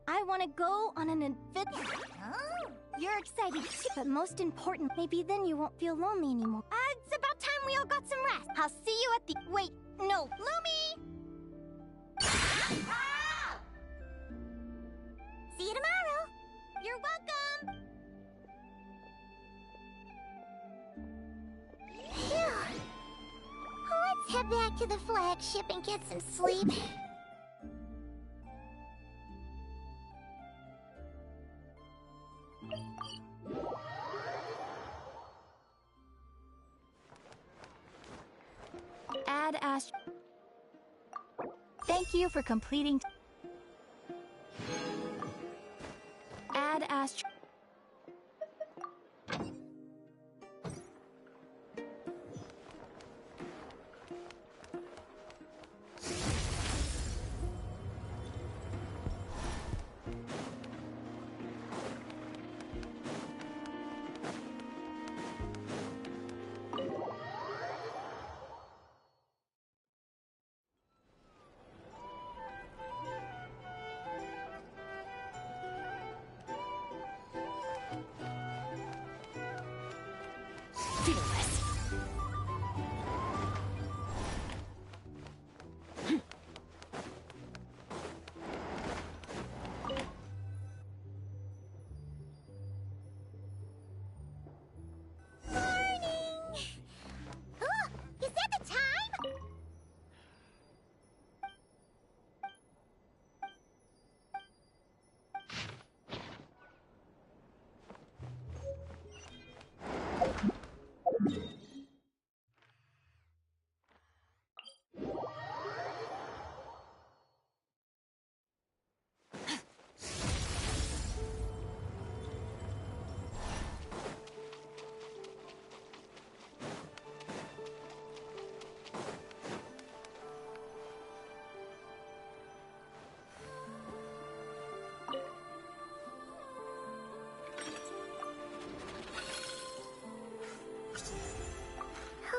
I want to go on an adventure. Oh. You're excited too, but most important, maybe then you won't feel lonely anymore. It's about time we all got some rest. I'll see you at the... Wait, no, Lumi! See you tomorrow. You're welcome! Phew. Let's head back to the flagship and get some sleep. Add Ast... Thank you for completing... Add Ast...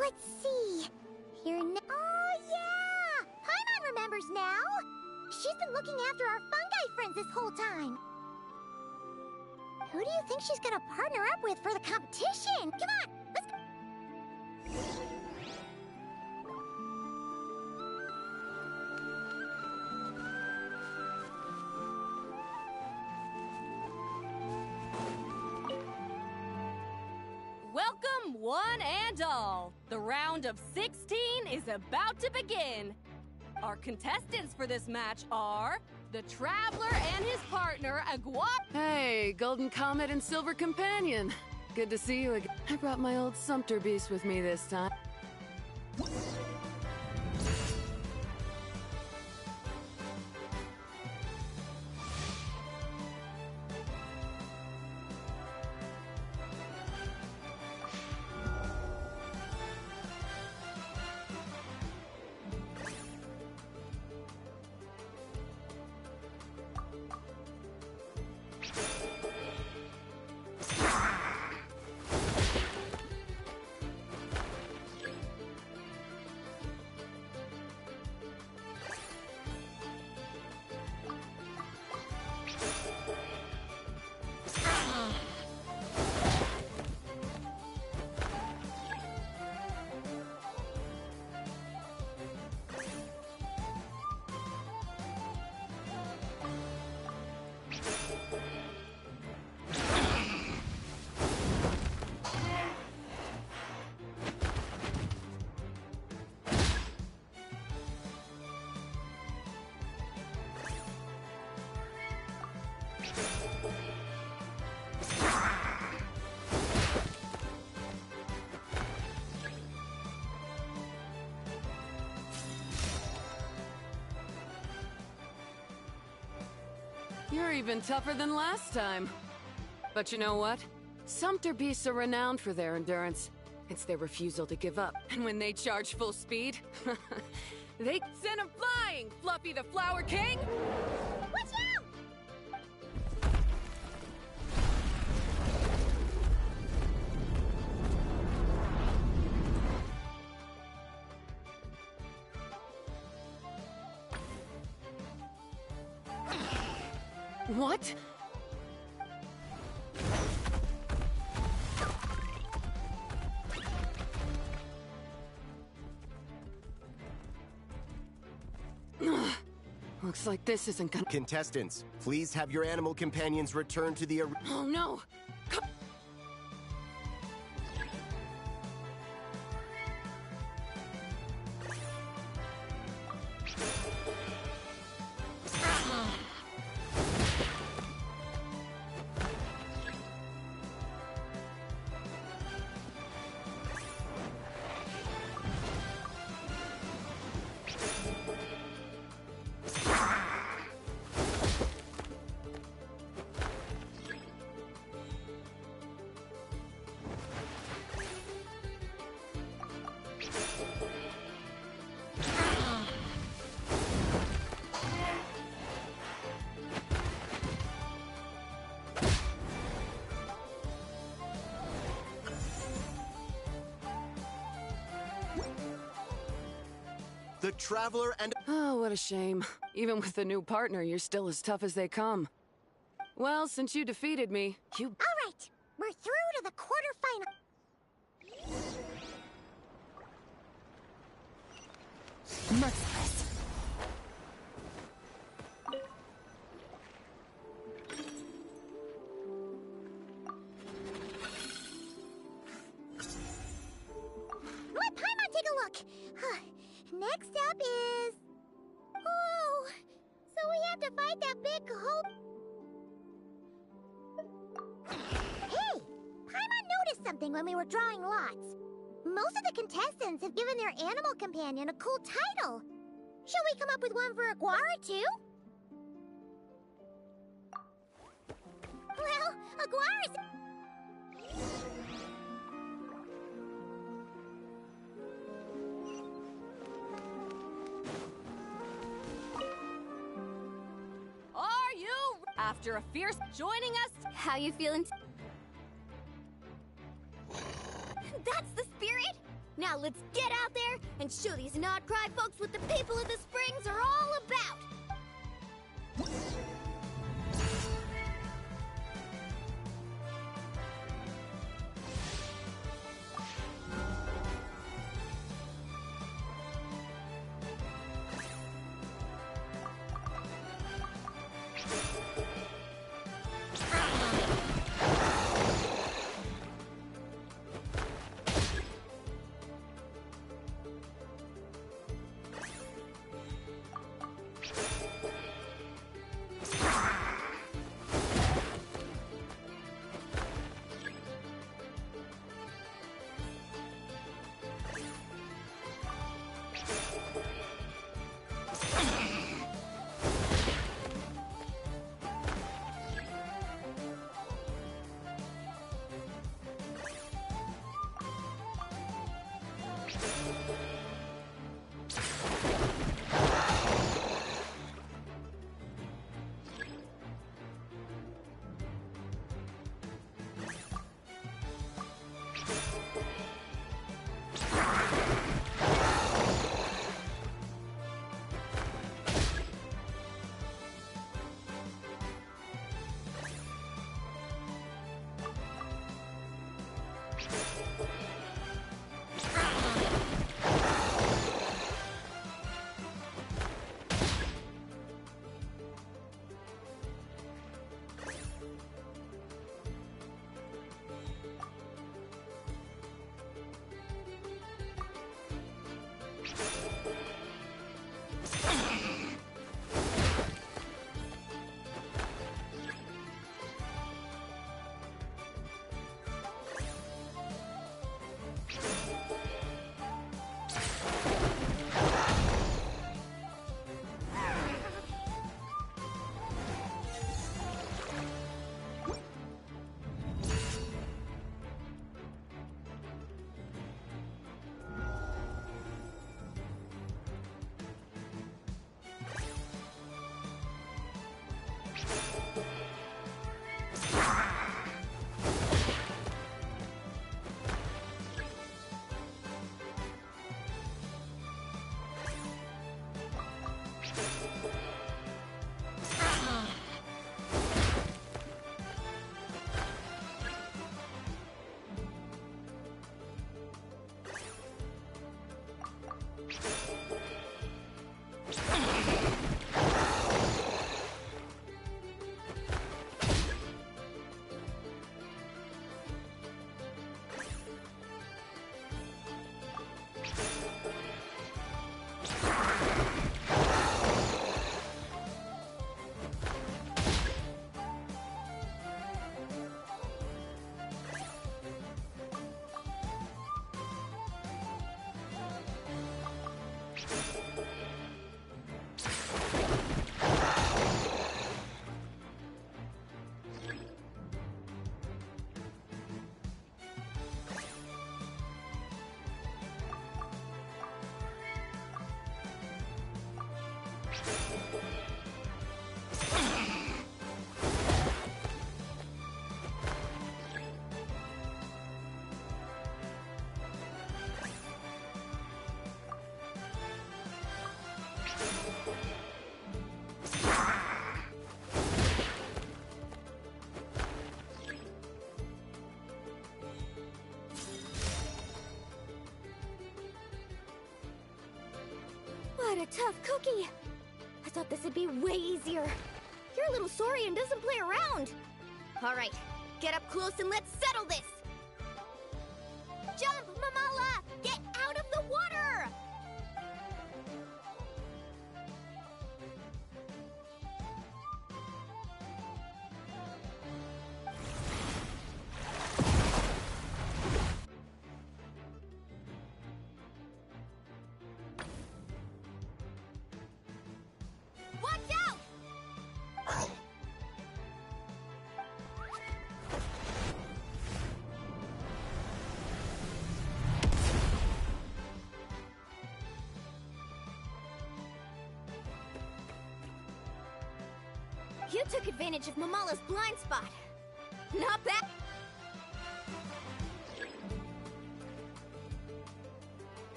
Let's see. Here now. Oh, yeah! Paimon remembers now. She's been looking after our fungi friends this whole time. Who do you think she's gonna partner up with for the competition? Come on, let's go. Welcome, one and all. The round of 16 is about to begin. Our contestants for this match are the Traveler and his partner, Hey, Golden Comet and Silver Companion. Good to see you again. I brought my old Sumpter Beast with me this time. You're even tougher than last time. But you know what? Sumpter beasts are renowned for their endurance. It's their refusal to give up. And when they charge full speed, they send him flying! Fluffy the Flower King! Watch out! What? Looks like this isn't gonna— Contestants, please have your animal companions return to the Oh no! The Traveler and— Oh, what a shame. Even with a new partner, you're still as tough as they come. Well, since you defeated me, you— All right, we're through to the quarterfinal. Merciless. Let Paimon take a look. Next up is... Oh, so we have to fight that big hope. Hey, Paimon noticed something when we were drawing lots. Most of the contestants have given their animal companion a cool title. Shall we come up with one for Aguara, too? Well, Aguara's... Are you after a fierce joining us? How you feeling? That's the spirit! Now let's get out there and show these Nodcry folks what the people of the Springs are all about! What a tough cookie! I thought this would be way easier. Your little Saurian doesn't play around. Alright, get up close and let's settle this! Jump, Mamala! Get out of the water! Watch out! You took advantage of Mamala's blind spot. Not bad.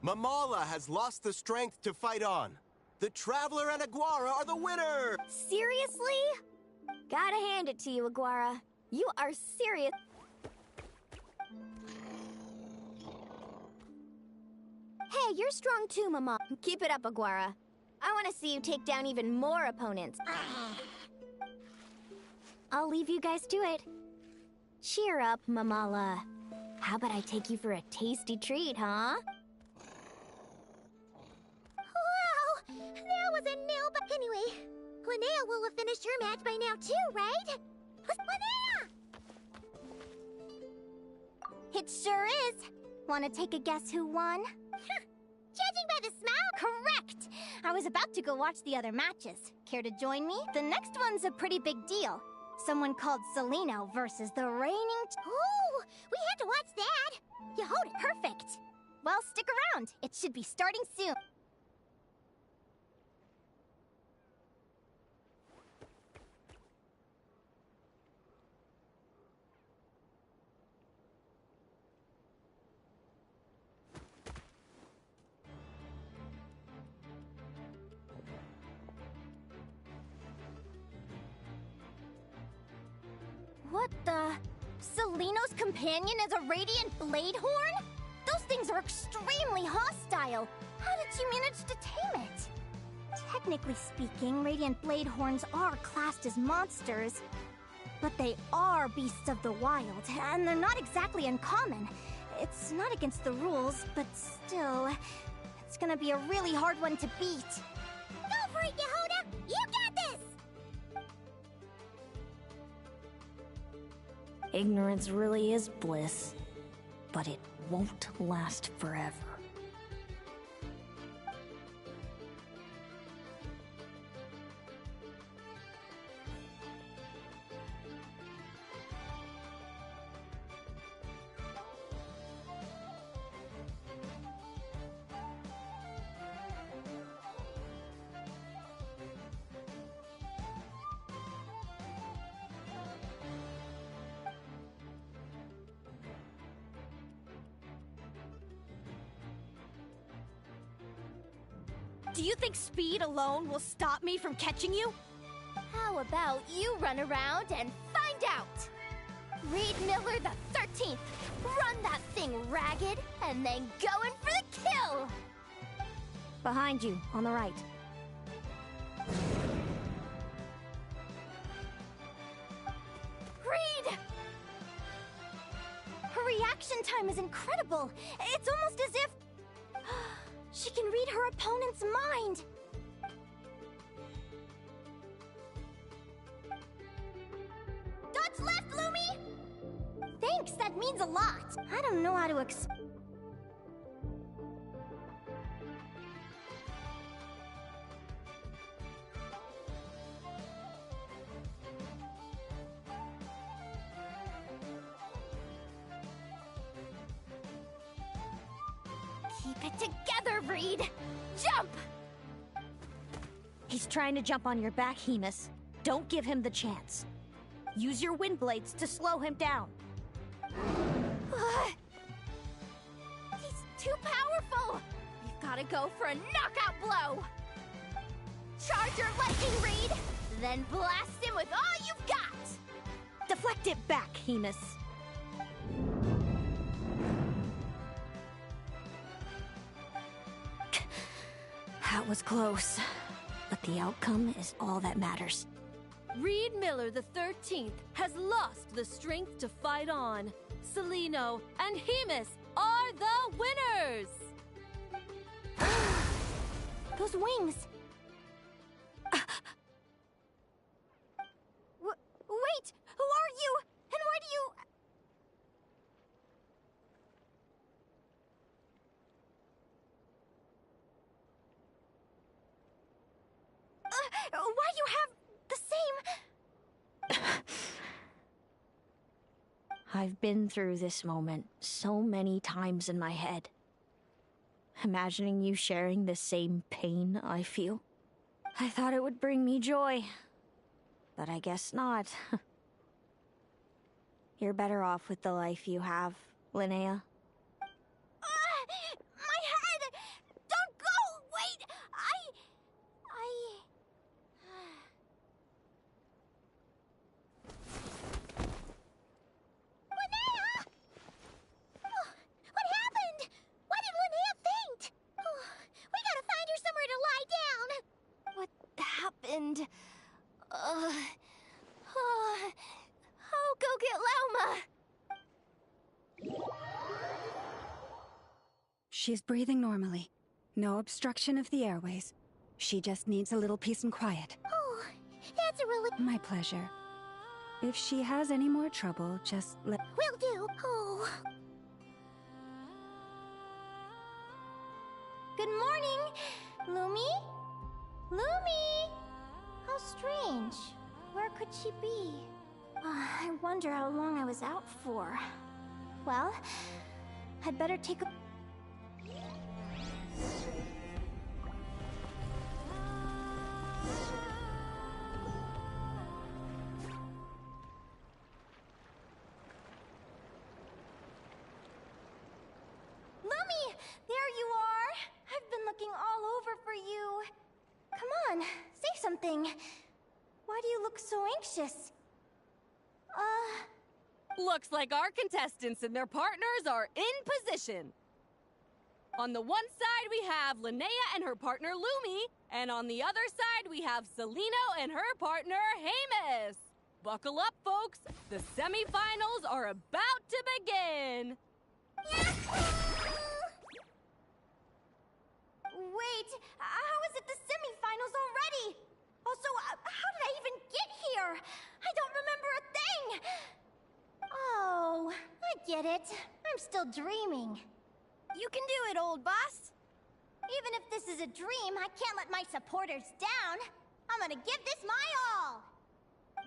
Mamala has lost the strength to fight on. The Traveler and Aguara are the winner! Seriously? Gotta hand it to you, Aguara. You are serious. Hey, you're strong too, Mama. Keep it up, Aguara. I want to see you take down even more opponents. I'll leave you guys to it. Cheer up, Mamala. How about I take you for a tasty treat, huh? Wow! That was a nail, but anyway, Linnea will have finished her match by now too, right? Linnea! It sure is. Want to take a guess who won? Judging by the smile, correct! I was about to go watch the other matches. Care to join me? The next one's a pretty big deal. Someone called Celino versus the reigning... Oh, we had to watch that! You hold it perfect! Well, stick around. It should be starting soon. What the... Celino's companion is a Radiant Blade Horn? Those things are extremely hostile. How did you manage to tame it? Technically speaking, Radiant Blade Horns are classed as monsters. But they are beasts of the wild, and they're not exactly uncommon. It's not against the rules, but still... It's gonna be a really hard one to beat. Go for it, Yehoda! You got this! Ignorance really is bliss, but it won't last forever. Do you think speed alone will stop me from catching you? How about you run around and find out? Reed Miller the 13th. Run that thing ragged, and then go in for the kill! Behind you, on the right. Reed! Her reaction time is incredible. It's almost as if... She can read her opponent's mind! Dodge left, Lumi! Thanks, that means a lot. I don't know how to Keep it together, Reed! Jump! He's trying to jump on your back, Hemus. Don't give him the chance. Use your wind blades to slow him down. He's too powerful! We've gotta go for a knockout blow! Charge your lightning, Reed! Then blast him with all you've got! Deflect it back, Hemus. That was close. But the outcome is all that matters. Reed Miller the 13th has lost the strength to fight on. Celino and Hemus are the winners! Those wings! Wait! Who are you? And why do you... why you have the same... I've been through this moment so many times in my head. Imagining you sharing the same pain I feel. I thought it would bring me joy. But I guess not. You're better off with the life you have, Linnea. My head! Don't go! Wait! Linnea! What happened? Why did Linnea faint? We gotta find her somewhere to lie down! What happened? I'll go get Lauma! She's breathing normally. No obstruction of the airways. She just needs a little peace and quiet. Oh, that's a really... My pleasure. If she has any more trouble, just let... Will do. Oh. Good morning, Lumi? Lumi! How strange. Where could she be? I wonder how long I was out for. Well, I'd better take a... Lumi! There you are! I've been looking all over for you. Come on, say something. Why do you look so anxious? Looks like our contestants and their partners are in position. On the one side, we have Linnea and her partner Lumi, and on the other side, we have Celino and her partner Hemus. Buckle up, folks. The semifinals are about to begin. Wait, how is it the semifinals already? Also, how did I even get here? I don't remember a thing! Oh, I get it. I'm still dreaming. You can do it, old boss. Even if this is a dream, I can't let my supporters down. I'm gonna give this my all.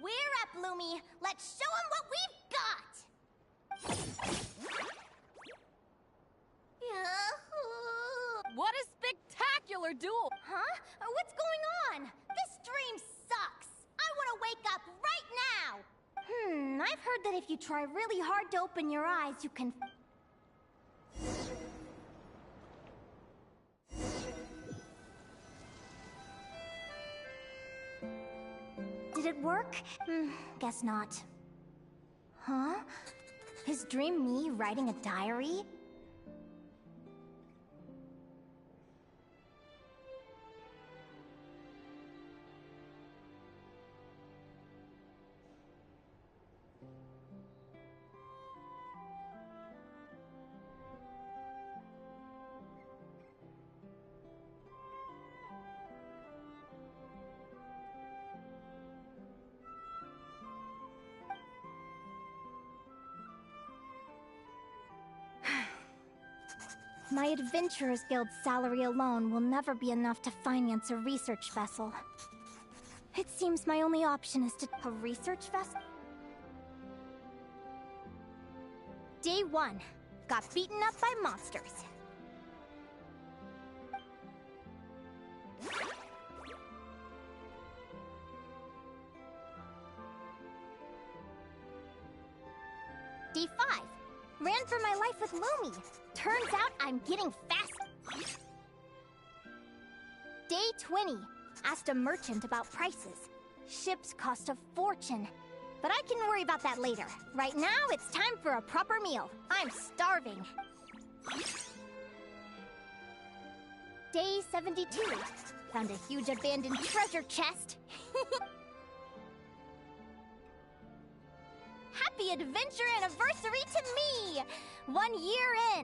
We're up, Lumi. Let's show them what we've got! What a spectacular duel! Huh? What's going on? This dream sucks! I want to wake up right now! I've heard that if you try really hard to open your eyes, you can... Did it work? Guess not. Huh? Is dream me writing a diary? My Adventurers Guild's salary alone will never be enough to finance a research vessel. It seems my only option is to... A research vessel? Day 1. Got beaten up by monsters. Day 5. Ran for my life with Lumi. Turns out I'm getting fast. Day 20. Asked a merchant about prices. Ships cost a fortune. But I can worry about that later. Right now, it's time for a proper meal. I'm starving. Day 72. Found a huge abandoned treasure chest. Happy adventure anniversary to me! 1 year in.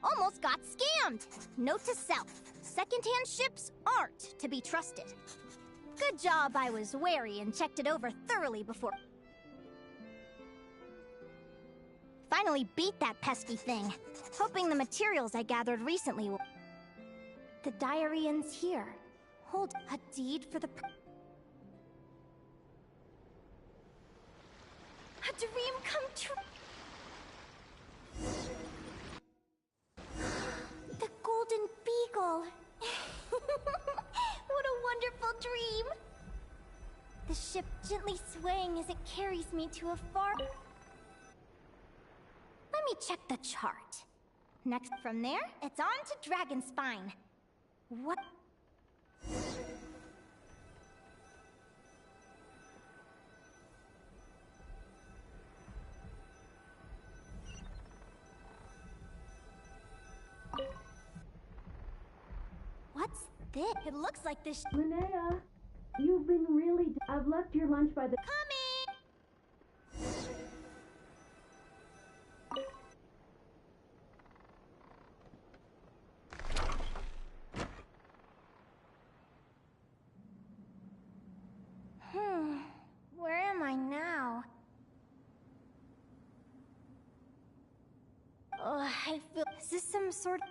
Almost got scammed. Note to self. Secondhand ships aren't to be trusted. Good job I was wary and checked it over thoroughly before. Finally beat that pesky thing. Hoping the materials I gathered recently will... The diary ends here. Hold a deed for the... A dream come true. The Golden Beagle. What a wonderful dream. The ship gently swaying as it carries me to a far... Let me check the chart. Next from there, it's on to Dragonspine. What? What's this? It looks like this. Linnea, you've been really. I've left your lunch by the. Coming! Where am I now? Oh, I feel. Is this some sort of.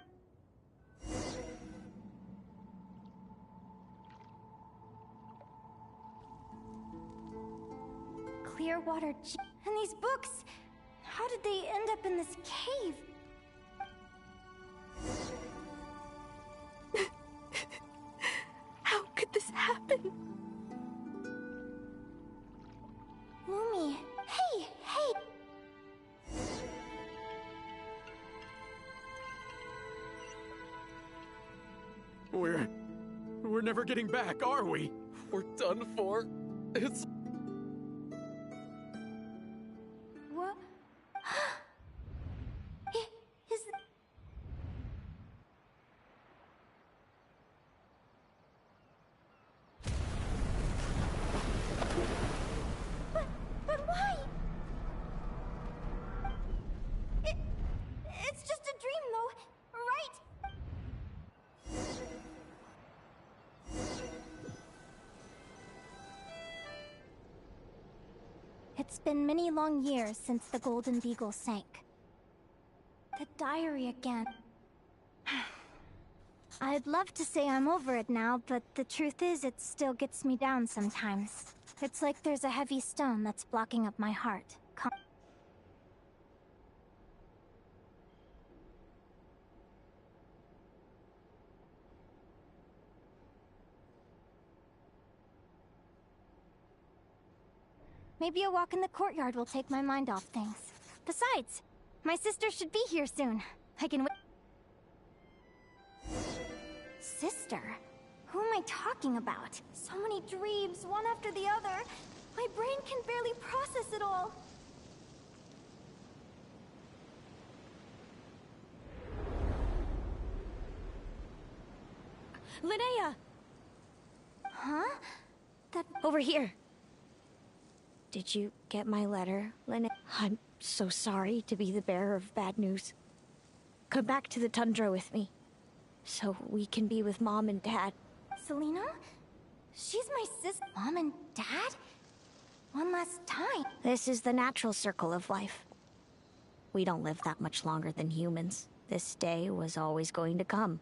Clearwater and these books, how did they end up in this cave? How could this happen? Lumi, hey! We're never getting back, are we? We're done for. It's... What? Is... But why? It's just a dream, though, right? It's been many long years since the Golden Beagle sank. The diary again. I'd love to say I'm over it now, but the truth is it still gets me down sometimes. It's like there's a heavy stone that's blocking up my heart. Maybe a walk in the courtyard will take my mind off things. Besides, my sister should be here soon. I can wait. Sister? Who am I talking about? So many dreams, one after the other. My brain can barely process it all. Linnea! Huh? That... Over here. Did you get my letter, Linnea? I'm so sorry to be the bearer of bad news. Come back to the tundra with me, so we can be with Mom and Dad. Selena? She's my sis... Mom and Dad? One last time. This is the natural circle of life. We don't live that much longer than humans. This day was always going to come.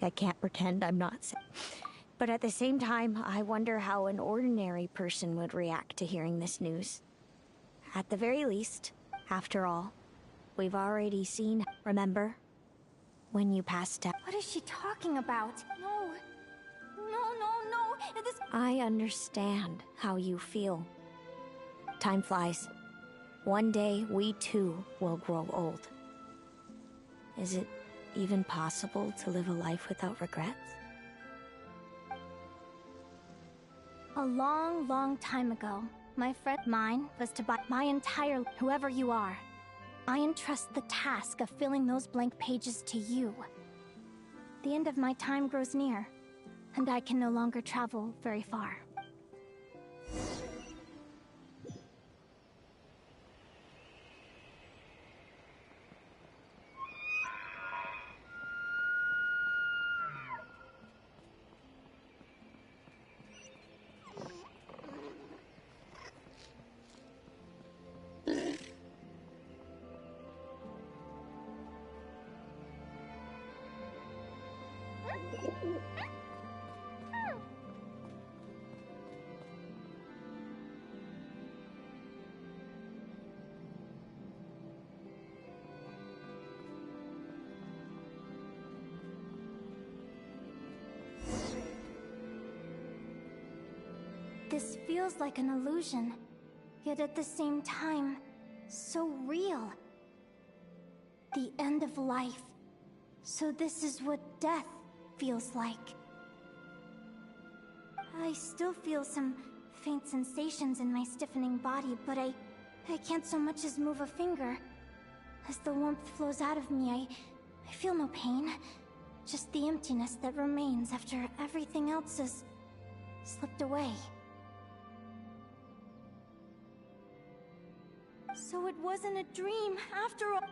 I can't pretend I'm not sick. But at the same time, I wonder how an ordinary person would react to hearing this news. At the very least, after all, we've already seen, remember? When you passed out. What is she talking about? No. This... I understand how you feel. Time flies. One day, we too will grow old. Is it even possible to live a life without regrets? A long, long time ago, my friend mine was to buy my entire... Whoever you are, I entrust the task of filling those blank pages to you. The end of my time grows near, and I can no longer travel very far. This feels like an illusion, yet at the same time, so real. The end of life. So this is what death feels like. I still feel some faint sensations in my stiffening body, but I can't so much as move a finger. As the warmth flows out of me, I feel no pain. Just the emptiness that remains after everything else has slipped away. So it wasn't a dream, after all.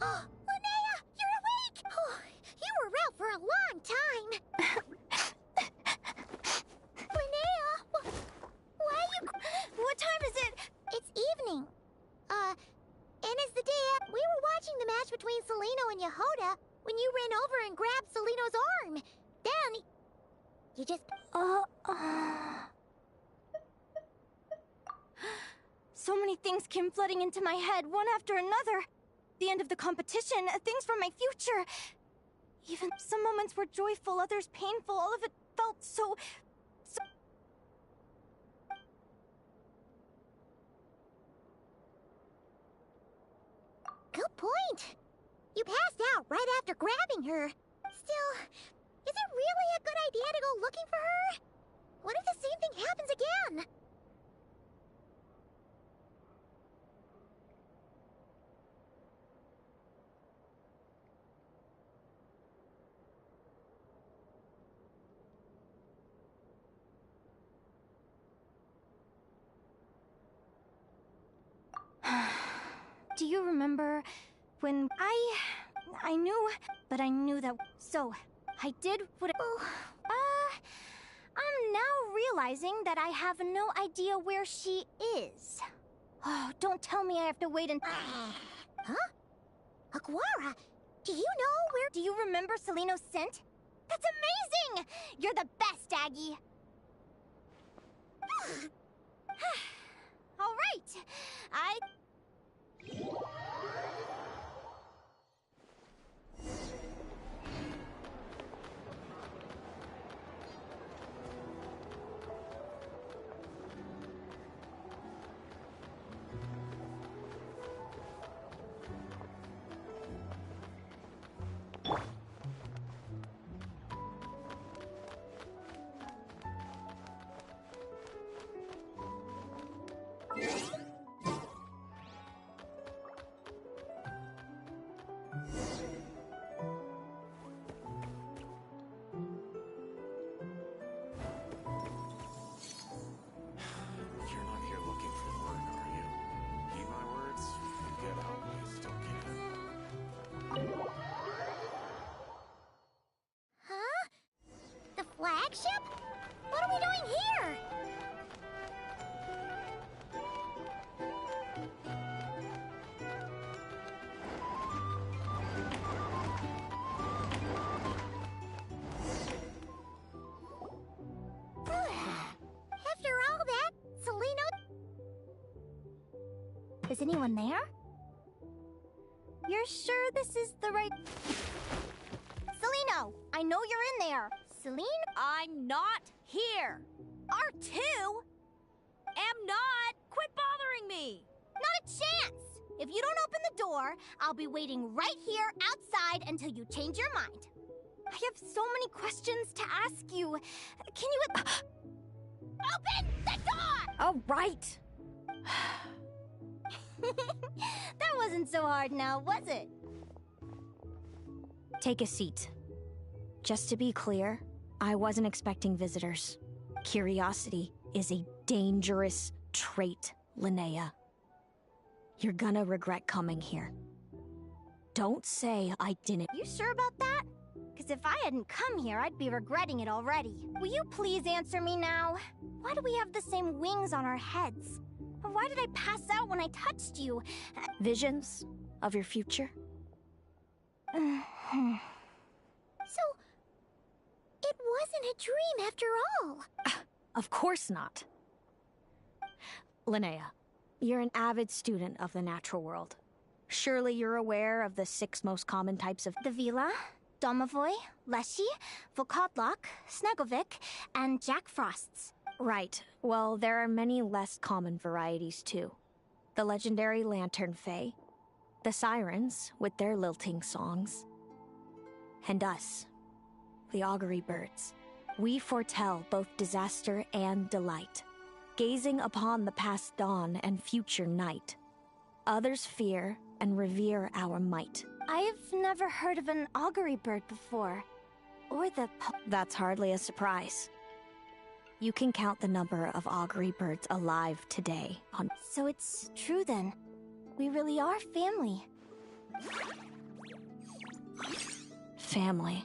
Oh, Linnea, you're awake! Oh, you were out for a long time. Linnea, why are you... What time is it? It's evening. And it's the day we were watching the match between Celino and Yehoda when you ran over and grabbed Celino's arm. Then... you just... So many things came flooding into my head, one after another. The end of the competition, things from my future. Even some moments were joyful, others painful. All of it felt so... Good point. You passed out right after grabbing her. Still, is it really a good idea to go looking for her? What if the same thing happens again? Do you remember when I knew, but I knew that... So, I did what... I'm now realizing that I have no idea where she is. Oh, don't tell me I have to wait and... Huh? Aguara, do you know where... Do you remember Celino's scent? That's amazing! You're the best, Aggie! You're not here looking for work, are you? Heed my words and get out while you still can. Huh? The flagship? What are we doing here? After all that, Selena... Is anyone there? You're sure this is the right... Seleno, I know you're in there. Celine? I'm not here. R2? Am not. Quit bothering me. Not a chance. If you don't open the door, I'll be waiting right here outside until you change your mind. I have so many questions to ask you. Can you... Open the door! All right. That wasn't so hard now, was it? Take a seat. Just to be clear, I wasn't expecting visitors. Curiosity is a dangerous trait, Linnea. You're gonna regret coming here. Don't say I didn't. You sure about that? Because if I hadn't come here, I'd be regretting it already. Will you please answer me now? Why do we have the same wings on our heads? Why did I pass out when I touched you? Visions of your future? So... it wasn't a dream after all. Of course not. Linnea, you're an avid student of the natural world. Surely you're aware of the 6 most common types of... The Vila, Domovoy, Leshy, Volkodlok, Snegovic, and Jack Frosts. Right. Well, there are many less common varieties, too. The legendary Lantern Fae, the Sirens, with their lilting songs, and us, the Augury Birds. We foretell both disaster and delight, gazing upon the past dawn and future night. Others fear and revere our might. I've never heard of an augury bird before. Or the... That's hardly a surprise. You can count the number of augury birds alive today on... So it's true then. We really are family. Family.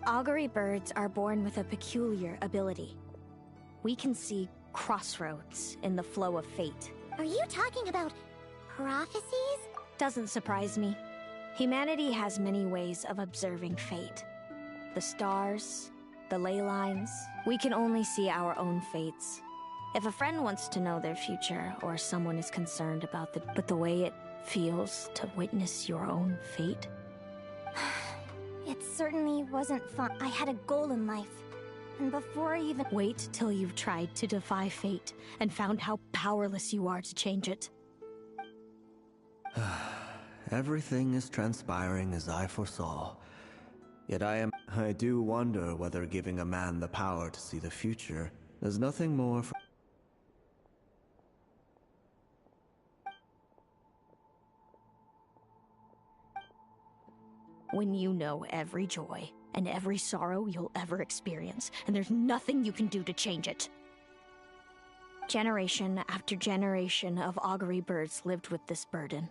Augury birds are born with a peculiar ability. We can see crossroads in the flow of fate. Are you talking about prophecies? Doesn't surprise me. Humanity has many ways of observing fate. The stars, the ley lines. We can only see our own fates. If a friend wants to know their future, or someone is concerned about the way it feels to witness your own fate. It certainly wasn't fun. I had a goal in life. And before I even... Wait till you've tried to defy fate and found how powerless you are to change it. Everything is transpiring as I foresaw. Yet I do wonder whether giving a man the power to see the future is nothing more for... When you know every joy and every sorrow you'll ever experience, and there's nothing you can do to change it. Generation after generation of augury birds lived with this burden.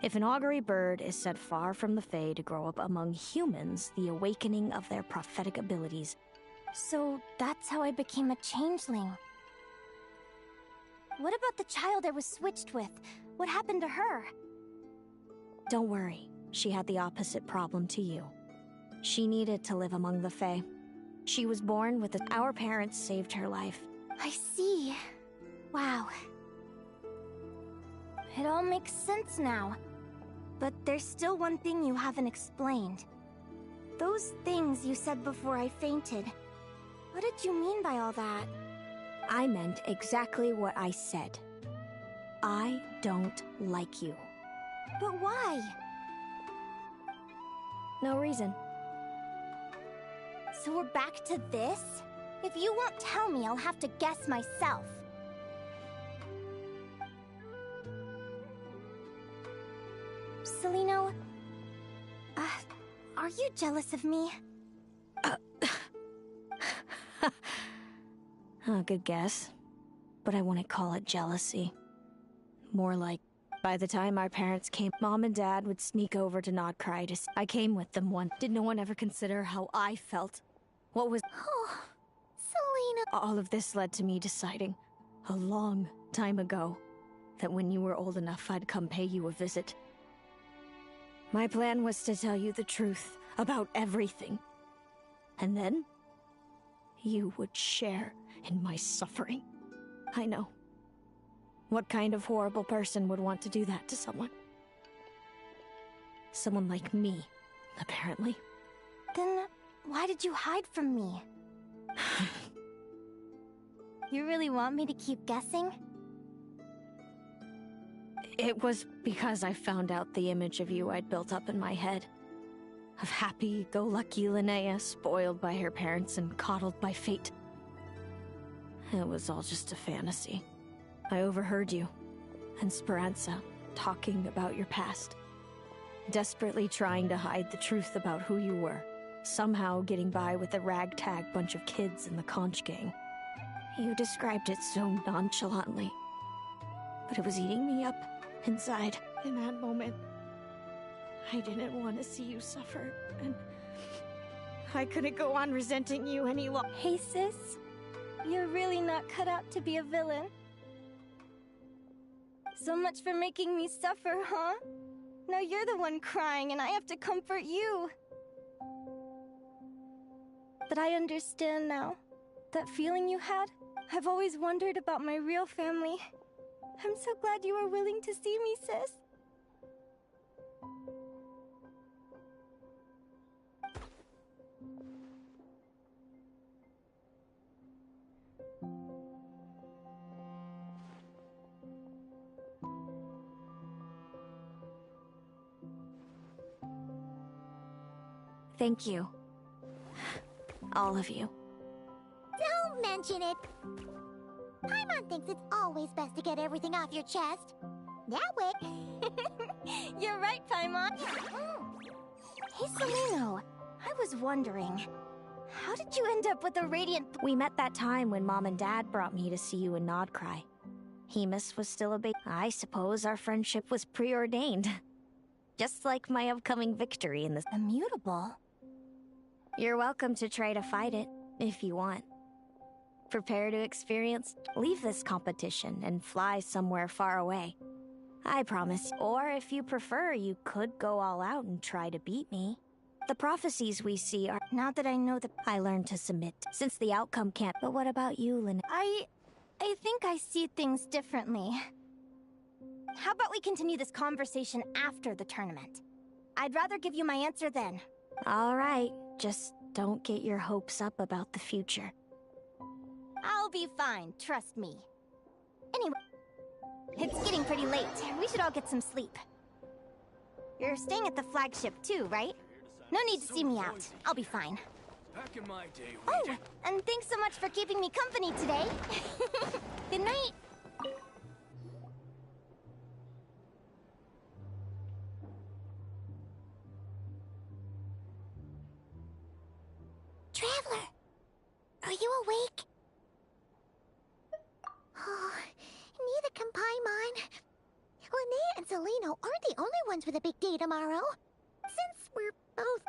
If an augury bird is sent far from the Fae to grow up among humans, the awakening of their prophetic abilities... So that's how I became a changeling. What about the child I was switched with? What happened to her? Don't worry. She had the opposite problem to you. She needed to live among the Fae. She was born with our parents saved her life. I see. Wow. It all makes sense now. But there's still one thing you haven't explained. Those things you said before I fainted. What did you mean by all that? I meant exactly what I said. I don't like you. But why? No reason. So we're back to this? If you won't tell me, I'll have to guess myself. Celino, are you jealous of me? Good guess. But I wouldn't call it jealousy. More like, by the time our parents came, Mom and Dad would sneak over to Nodcry to I came with them once. Did no one ever consider how I felt? What was... Oh, Celino... All of this led to me deciding, a long time ago, that when you were old enough, I'd come pay you a visit. My plan was to tell you the truth about everything. And then, you would share in my suffering. I know. What kind of horrible person would want to do that to someone? Someone like me, apparently. Then, why did you hide from me? You really want me to keep guessing? It was because I found out the image of you I'd built up in my head. Of happy-go-lucky Linnea, spoiled by her parents and coddled by fate. It was all just a fantasy. I overheard you and Speranza talking about your past. Desperately trying to hide the truth about who you were. Somehow getting by with a ragtag bunch of kids in the conch gang. You described it so nonchalantly. But it was eating me up inside in that moment. I didn't want to see you suffer, and I couldn't go on resenting you any longer. Hey sis, you're really not cut out to be a villain. So much for making me suffer, huh? Now you're the one crying and I have to comfort you. But I understand now. That feeling you had, I've always wondered about my real family. I'm so glad you were willing to see me, sis. Thank you. All of you. Don't mention it. Paimon thinks it's always best to get everything off your chest. That way. You're right, Paimon. Hey, Celino. I was wondering, how did you end up with a radiant... We met that time when Mom and Dad brought me to see you in Nodcry. Hemus was still a baby. I suppose our friendship was preordained. Just like my upcoming victory in this... Immutable? You're welcome to try to fight it, if you want. Prepare to experience... Leave this competition and fly somewhere far away. I promise. Or if you prefer, you could go all out and try to beat me. The prophecies we see are... Now that I know that... I learned to submit, since the outcome can't... But what about you, Lynn? I think I see things differently. How about we continue this conversation after the tournament? I'd rather give you my answer then. All right, just don't get your hopes up about the future. I'll be fine, trust me. Anyway, it's getting pretty late. We should all get some sleep. You're staying at the flagship too, right? No need to see me out. I'll be fine. Back in my day, Oh, and thanks so much for keeping me company today. Good night. Traveler, are you awake? Oh, neither can Paimon. Linnea and Celino aren't the only ones with a big day tomorrow. Since we're both...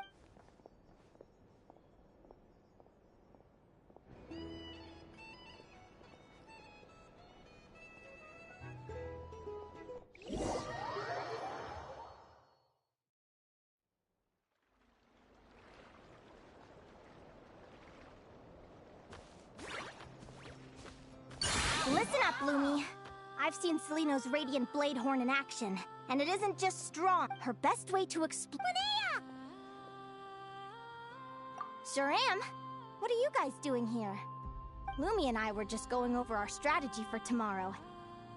Listen up, Lumi. I've seen Celino's Radiant Blade Horn in action, and it isn't just strong. Her best way to explain... Linnea! Sure am. What are you guys doing here? Lumi and I were just going over our strategy for tomorrow.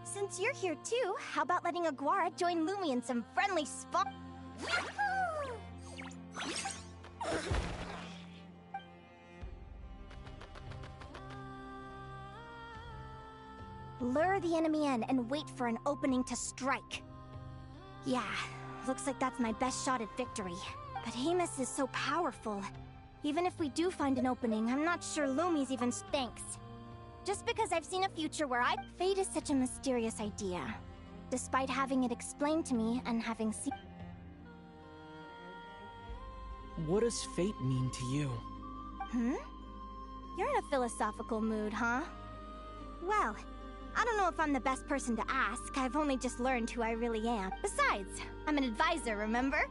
Since you're here too, how about letting Aguara join Lumi in some friendly spot? Lure the enemy in and wait for an opening to strike. Yeah, looks like that's my best shot at victory. But Amos is so powerful. Even if we do find an opening, I'm not sure Lumi's even thanks. Just because I've seen a future where Fate is such a mysterious idea. Despite having it explained to me and having seen... What does fate mean to you? You're in a philosophical mood, huh? Well, I don't know if I'm the best person to ask. I've only just learned who I really am. Besides, I'm an advisor, remember?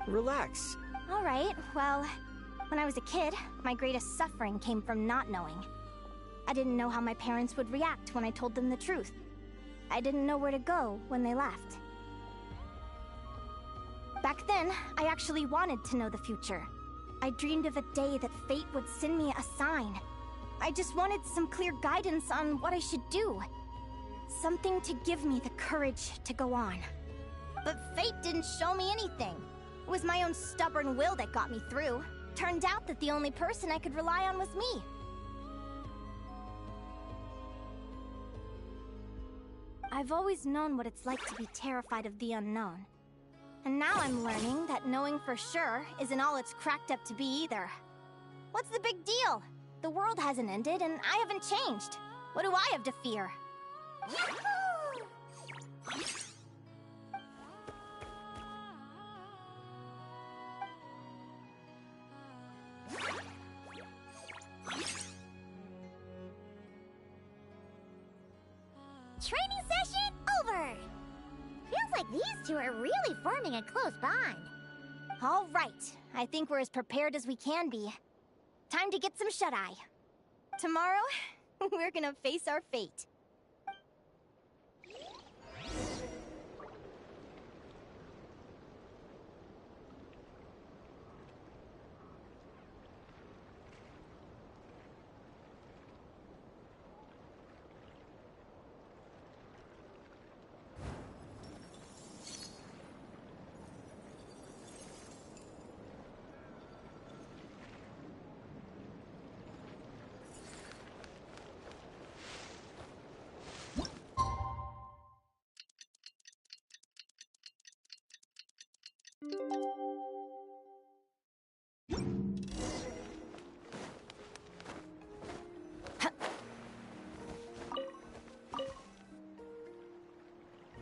Relax. Alright, well, when I was a kid, my greatest suffering came from not knowing. I didn't know how my parents would react when I told them the truth. I didn't know where to go when they left. Back then, I actually wanted to know the future. I dreamed of a day that fate would send me a sign. I just wanted some clear guidance on what I should do. Something to give me the courage to go on. But fate didn't show me anything. It was my own stubborn will that got me through. Turned out that the only person I could rely on was me. I've always known what it's like to be terrified of the unknown. And now I'm learning that knowing for sure isn't all it's cracked up to be either. What's the big deal? The world hasn't ended and I haven't changed. What do I have to fear? Training session over! Feels like these two are really forming a close bond. All right, I think we're as prepared as we can be. Time to get some shut-eye. Tomorrow, we're gonna face our fate.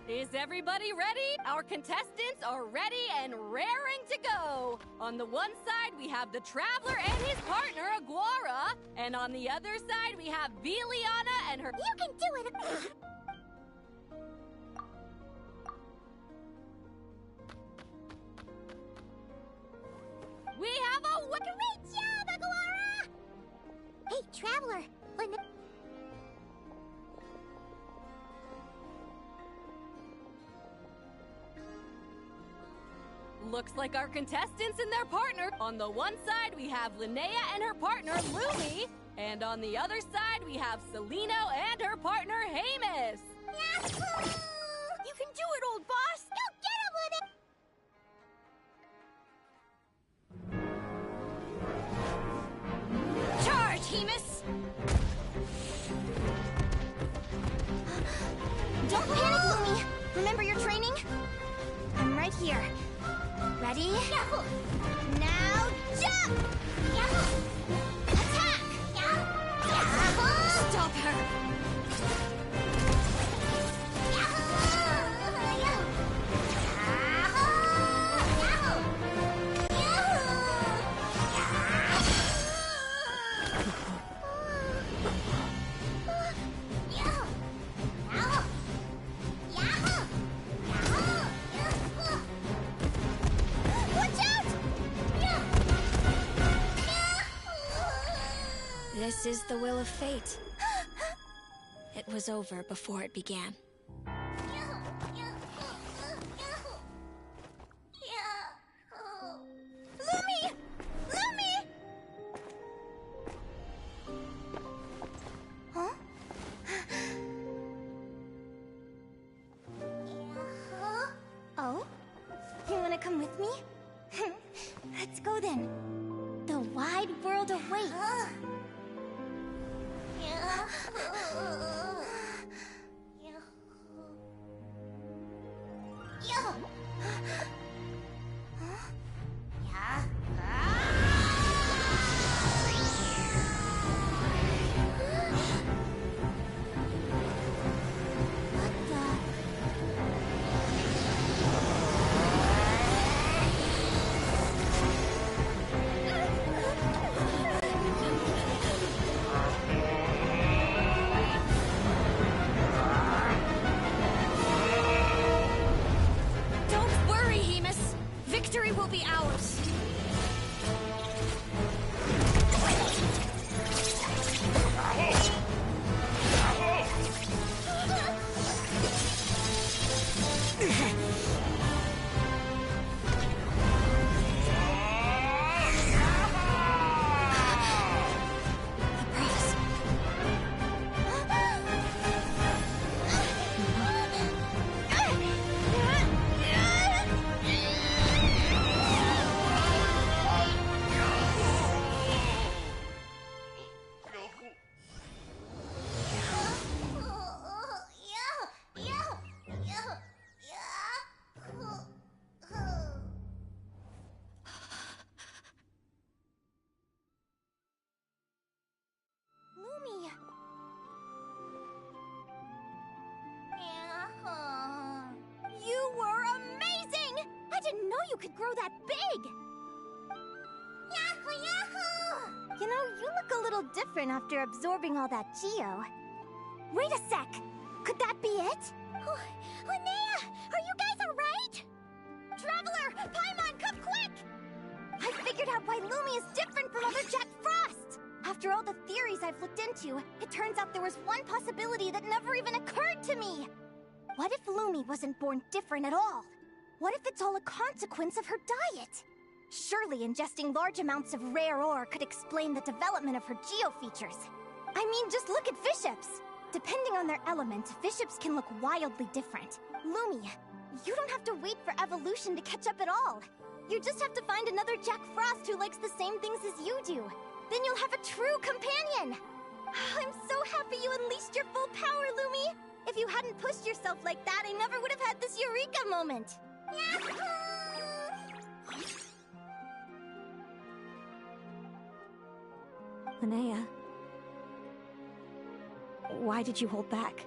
Is everybody ready? Our contestants are ready and raring to go. On the one side, we have the Traveler and his partner, Aguara. And on the other side, we have Viliana and her... You can do it! We have a... Great job, Aguara! Hey, Traveler, Looks like our contestants and their partner. On the one side, we have Linnea and her partner, Lumi. And on the other side, we have Celino and her partner, Hamus. Yahoo! You can do it, old boss! Go get him with it! Charge, Hamus! Don't panic, Lumi! Remember your training? I'm right here. Ready? Yahoo! Now jump! Yahoo! Attack! Yahoo! Stop her! This is the will of fate. It was over before it began. Lumi! Lumi! Huh? Oh? You wanna come with me? Let's go then. The wide world awaits. Don't worry, Hemus. Victory will be ours. Lumi. You were amazing! I didn't know you could grow that big! Yahoo, yahoo! You know, you look a little different after absorbing all that geo. Wait a sec! Could that be it? Linnea! Are you guys alright? Traveler! Paimon, come quick! I figured out why Lumi is different from other Jack Frost! After all the theories I've looked into, it turns out there was one possibility that never even occurred to me! What if Lumi wasn't born different at all? What if it's all a consequence of her diet? Surely ingesting large amounts of rare ore could explain the development of her geo-features. I mean, just look at fiships! Depending on their element, fiships can look wildly different. Lumi, you don't have to wait for evolution to catch up at all. You just have to find another Jack Frost who likes the same things as you do. Then you'll have a true companion! I'm so happy you unleashed your full power, Lumi! If you hadn't pushed yourself like that, I never would have had this eureka moment! Linnea, why did you hold back?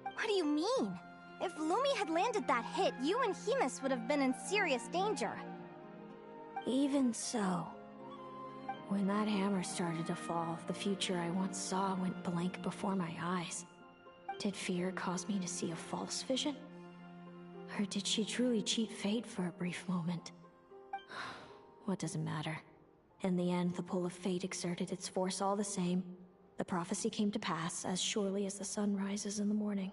What do you mean? If Lumi had landed that hit, you and Hemus would have been in serious danger. Even so, when that hammer started to fall, the future I once saw went blank before my eyes. Did fear cause me to see a false vision? Or did she truly cheat fate for a brief moment? What does it matter? In the end, the pull of fate exerted its force all the same. The prophecy came to pass as surely as the sun rises in the morning.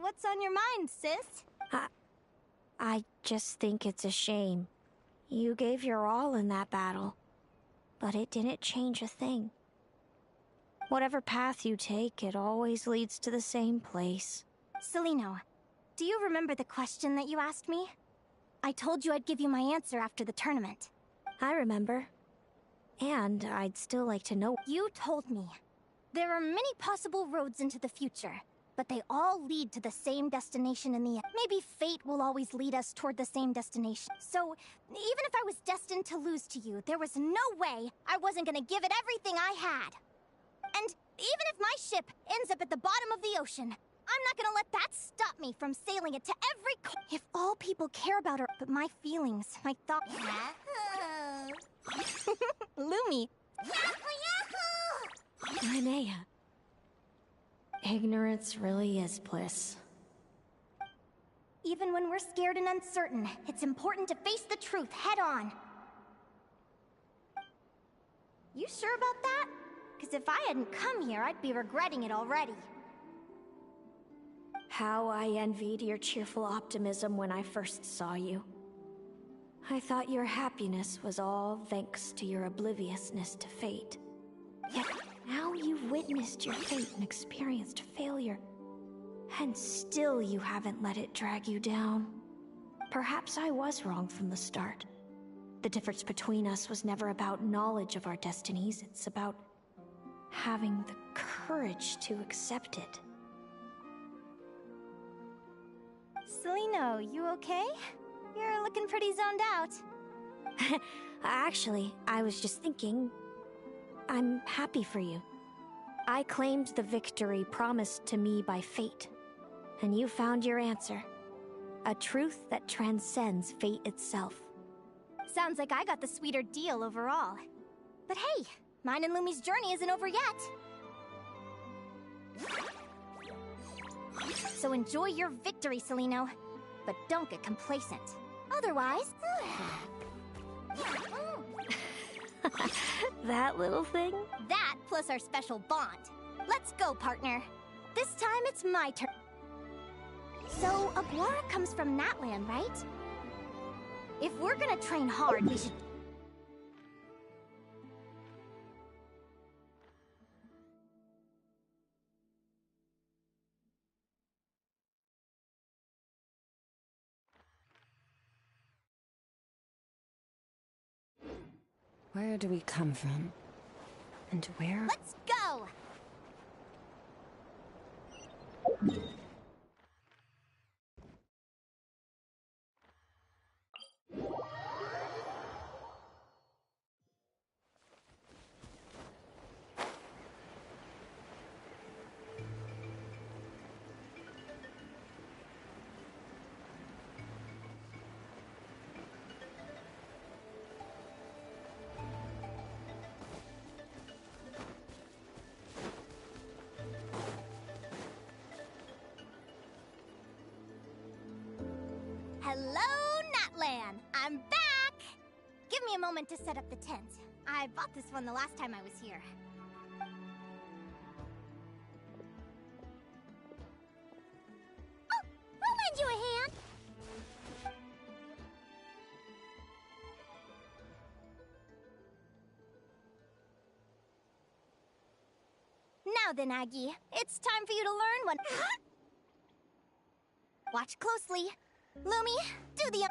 What's on your mind, sis? I just think it's a shame. You gave your all in that battle, but it didn't change a thing. Whatever path you take, it always leads to the same place. Celino, do you remember the question that you asked me? I told you I'd give you my answer after the tournament. I remember. And I'd still like to know. You told me. There are many possible roads into the future, but they all lead to the same destination in the end. Maybe fate will always lead us toward the same destination. So, even if I was destined to lose to you, there was no way I wasn't gonna give it everything I had. And even if my ship ends up at the bottom of the ocean, I'm not gonna let that stop me from sailing it to every If all people care about are but my feelings, my thoughts... Lumi! Linnea. Ignorance really is bliss. Even when we're scared and uncertain, it's important to face the truth head on. You sure about that? Because if I hadn't come here, I'd be regretting it already. How I envied your cheerful optimism when I first saw you. I thought your happiness was all thanks to your obliviousness to fate. Yet now you've witnessed your fate and experienced failure. And still you haven't let it drag you down. Perhaps I was wrong from the start. The difference between us was never about knowledge of our destinies, it's about having the courage to accept it. Celino, you okay? You're looking pretty zoned out. Actually, I was just thinking, I'm happy for you. I claimed the victory promised to me by fate, and you found your answer. A truth that transcends fate itself. Sounds like I got the sweeter deal overall. But hey, mine and Lumi's journey isn't over yet. So enjoy your victory, Celino. But don't get complacent. Otherwise... That little thing? That plus our special bond. Let's go, partner. This time it's my turn. So, Aguara comes from Natland, right? If we're gonna train hard, we should... Where do we come from? And where? Let's go! Hello, Natlan! I'm back! Give me a moment to set up the tent. I bought this one the last time I was here. Oh, I'll lend you a hand! Now then, Aggie, it's time for you to learn one. Watch closely. Lumi, do the...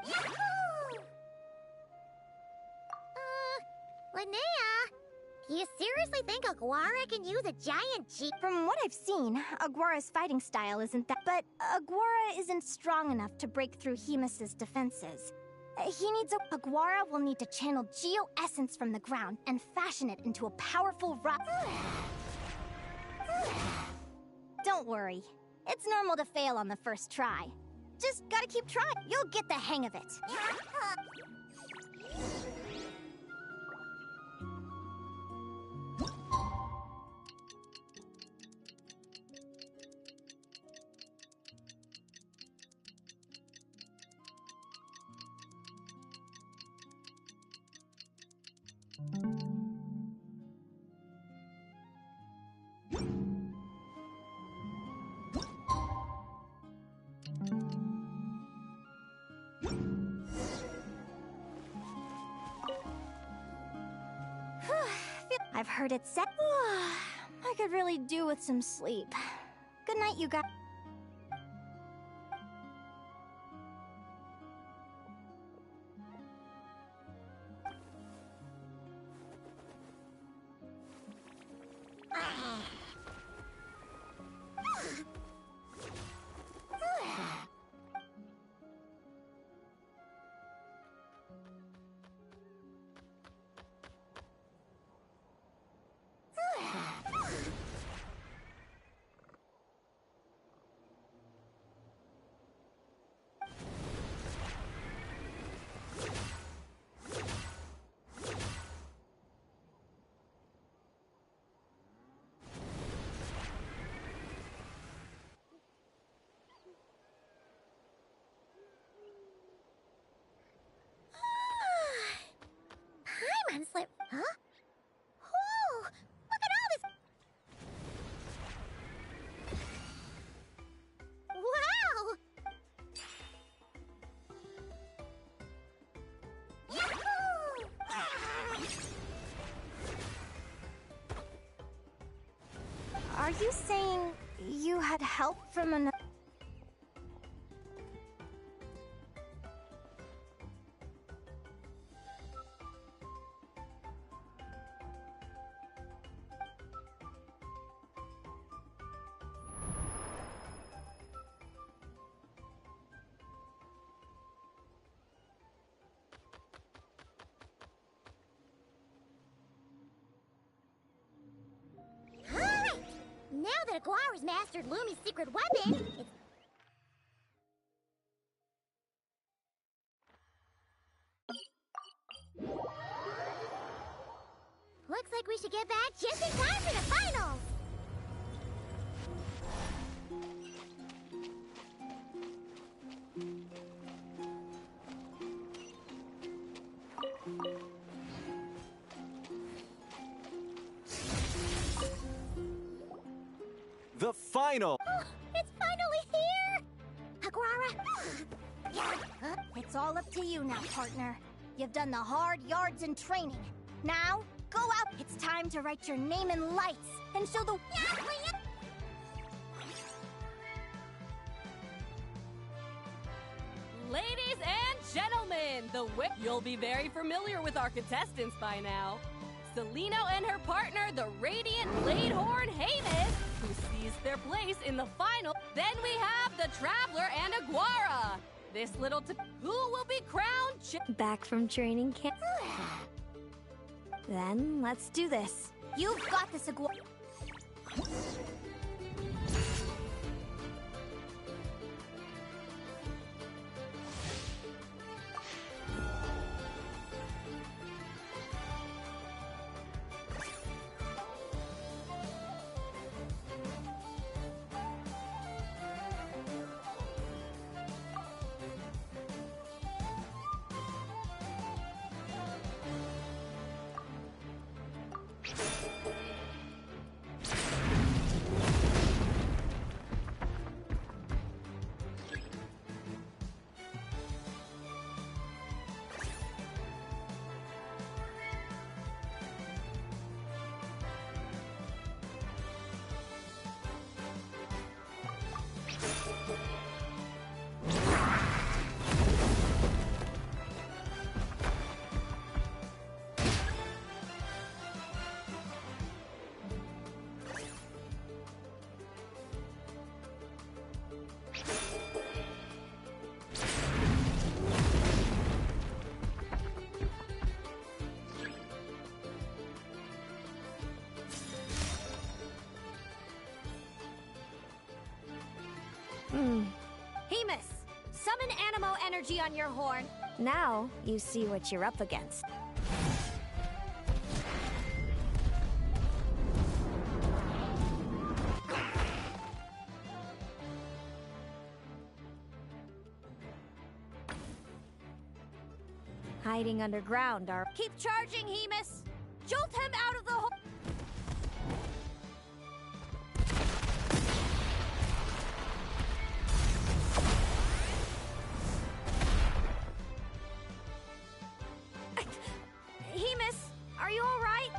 Linnea, do you seriously think Aguara can use a giant cheek? From what I've seen, Aguara's fighting style isn't that... But Aguara isn't strong enough to break through Hemus's defenses. He needs a... Aguara will need to channel Geo-Essence from the ground and fashion it into a powerful rock... Don't worry. It's normal to fail on the first try. Just gotta keep trying. You'll get the hang of it. I've heard it said. I could really do with some sleep. Good night, you guys. Slip. Huh? Whoa! Look at all this! Wow! Yahoo! Are you saying you had help from another? Aguara's mastered Lumi's secret weapon, it's... Looks like we should get back just in time for the finals! The final! It's finally here! Aguara! It's all up to you now, partner. You've done the hard yards in training. Now, go out! It's time to write your name in lights and show the... Ladies and gentlemen, you'll be very familiar with our contestants by now. Celino and her partner, the Radiant Bladehorn Hamus, who seized their place in the final. Then we have the Traveler and Aguara. This little who will be crowned Back from training camp. Then let's do this. You've got this, Aguara. Hamus, summon Animo energy on your horn. Now you see what you're up against. Hiding underground are... Keep charging, Hamus! Jolt him out of the hole! Hamus, are you all right?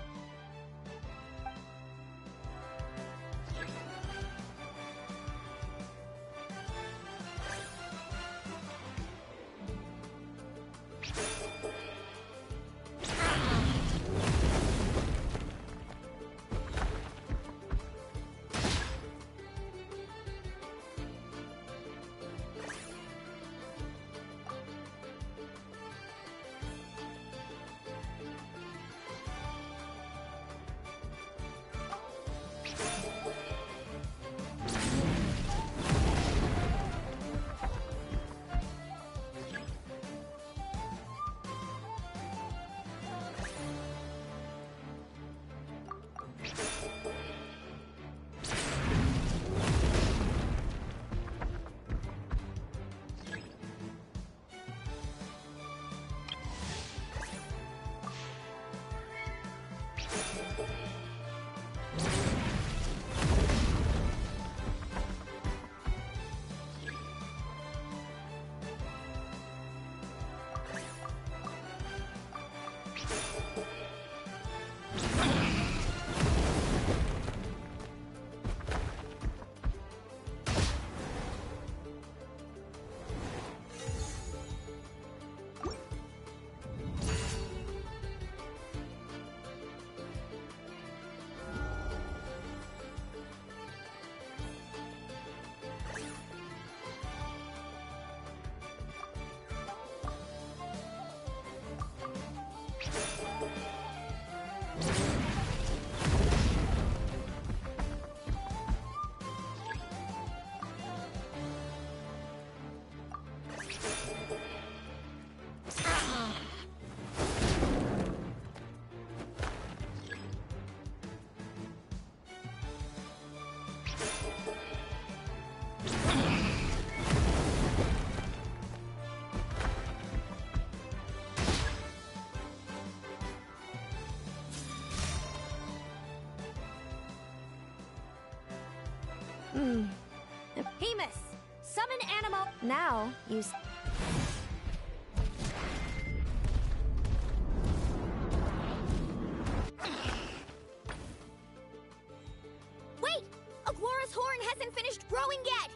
Hemus, summon animal. Now, use... Wait! Aguara's horn hasn't finished growing yet!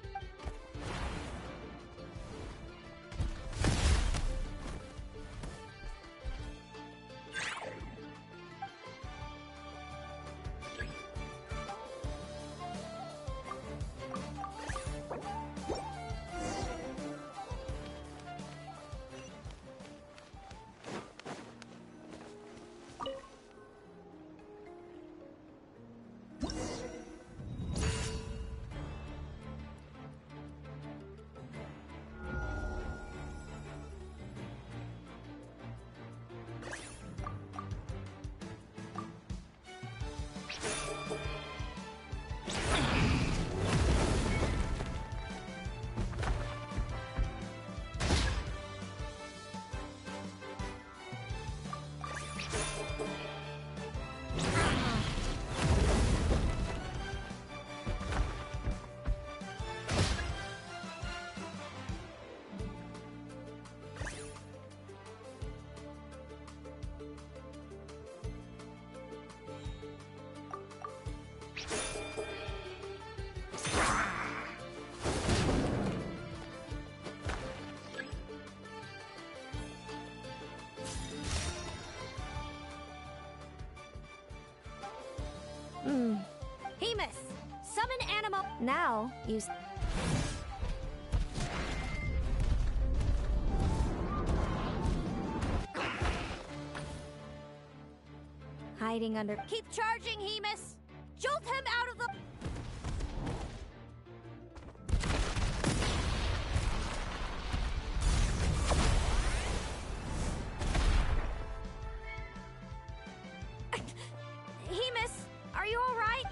Hemus, summon animal. Now, use... Hiding under... Keep charging, Hemus! Jolt him out of the... Hemus, are you all right?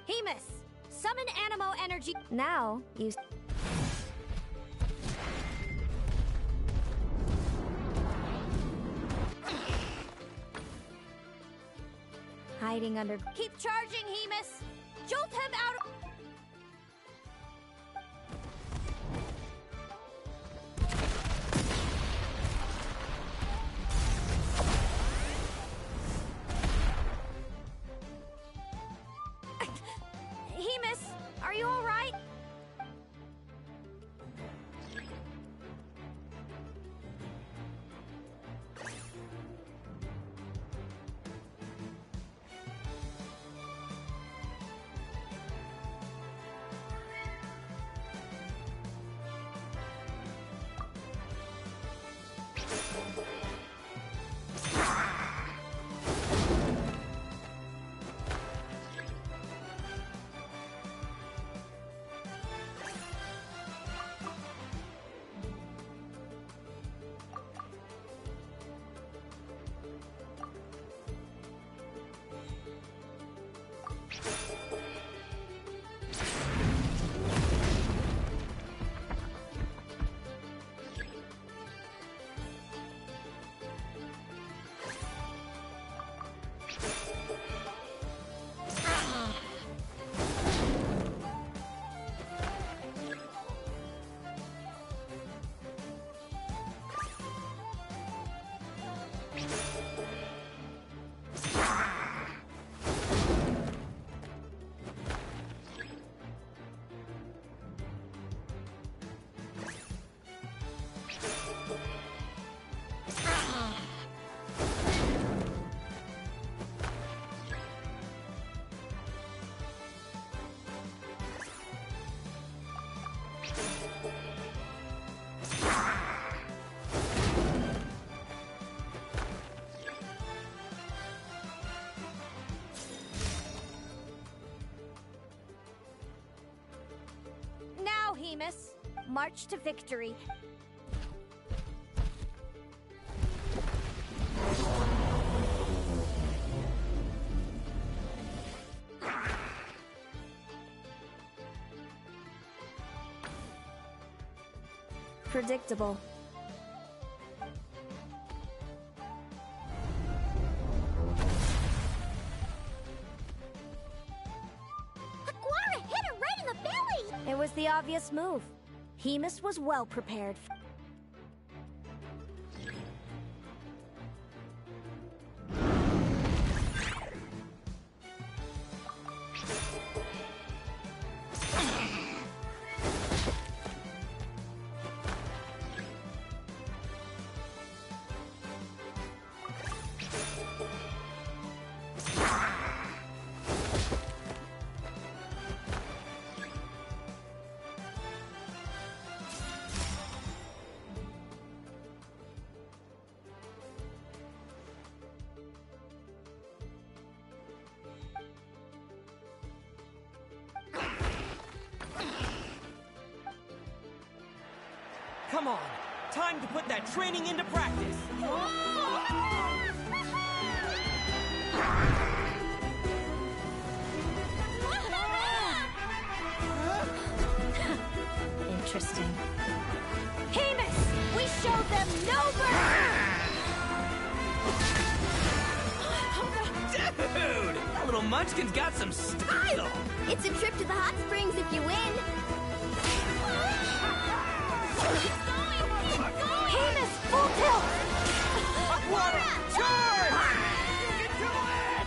Hemus, summon Animo energy. Now, use... Hiding under... Keep charging, Hemus! jolt him out of... Hemus, are you all right? Now, Hemus, march to victory. Predictable. Aguara hit her right in the belly! It was the obvious move. Hemus was well prepared. Come on, time to put that training into practice. Interesting. Hemus, we showed them no mercy! Dude, that little munchkin's got some style. It's a trip to the hot springs if you win. Hemus, full tilt! Aguara, charge! You can do it!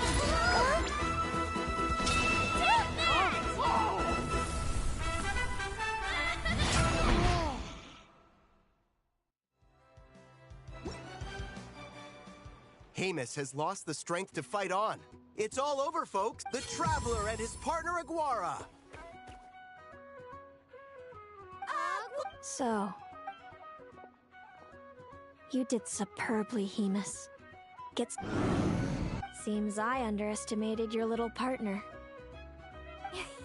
Hemus has lost the strength to fight on. It's all over, folks. The Traveler and his partner Aguara. So, you did superbly, Hemus. Seems I underestimated your little partner.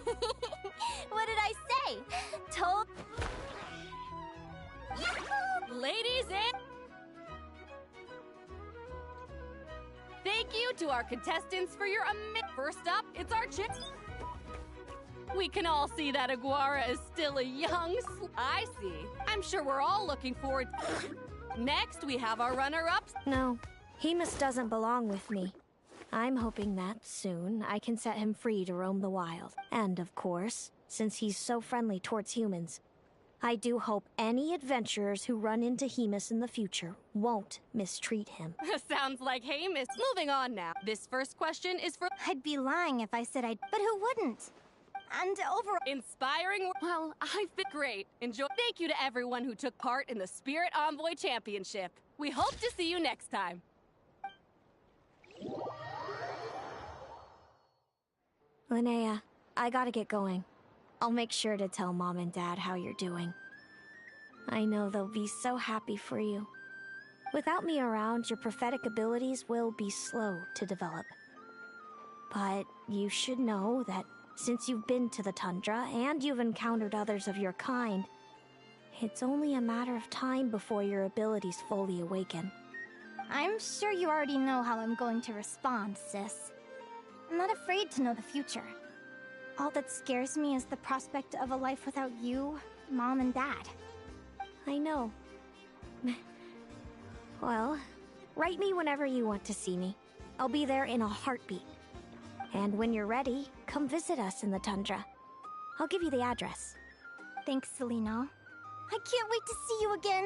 What did I say? Told... Ladies and... Thank you to our contestants for your First up, it's our chicks. We can all see that Aguara is still a young I see. I'm sure we're all looking forward. Next, we have our runner-ups. No, Hemus doesn't belong with me. I'm hoping that soon I can set him free to roam the wild. And of course, since he's so friendly towards humans, I do hope any adventurers who run into Hemus in the future won't mistreat him. Sounds like Hamus. Moving on now. This first question is for... I'd be lying if I said but who wouldn't? And over... Inspiring... Well, I've been great. Enjoy... Thank you to everyone who took part in the Spirit Envoy Championship. We hope to see you next time. Linnea, I gotta get going. I'll make sure to tell Mom and Dad how you're doing. I know they'll be so happy for you. Without me around, your prophetic abilities will be slow to develop. But you should know that since you've been to the tundra and you've encountered others of your kind, it's only a matter of time before your abilities fully awaken. I'm sure you already know how I'm going to respond, sis. I'm not afraid to know the future. All that scares me is the prospect of a life without you, Mom, and Dad. I know. Well, write me whenever you want to see me. I'll be there in a heartbeat. And when you're ready, come visit us in the tundra. I'll give you the address. Thanks, Selena. I can't wait to see you again.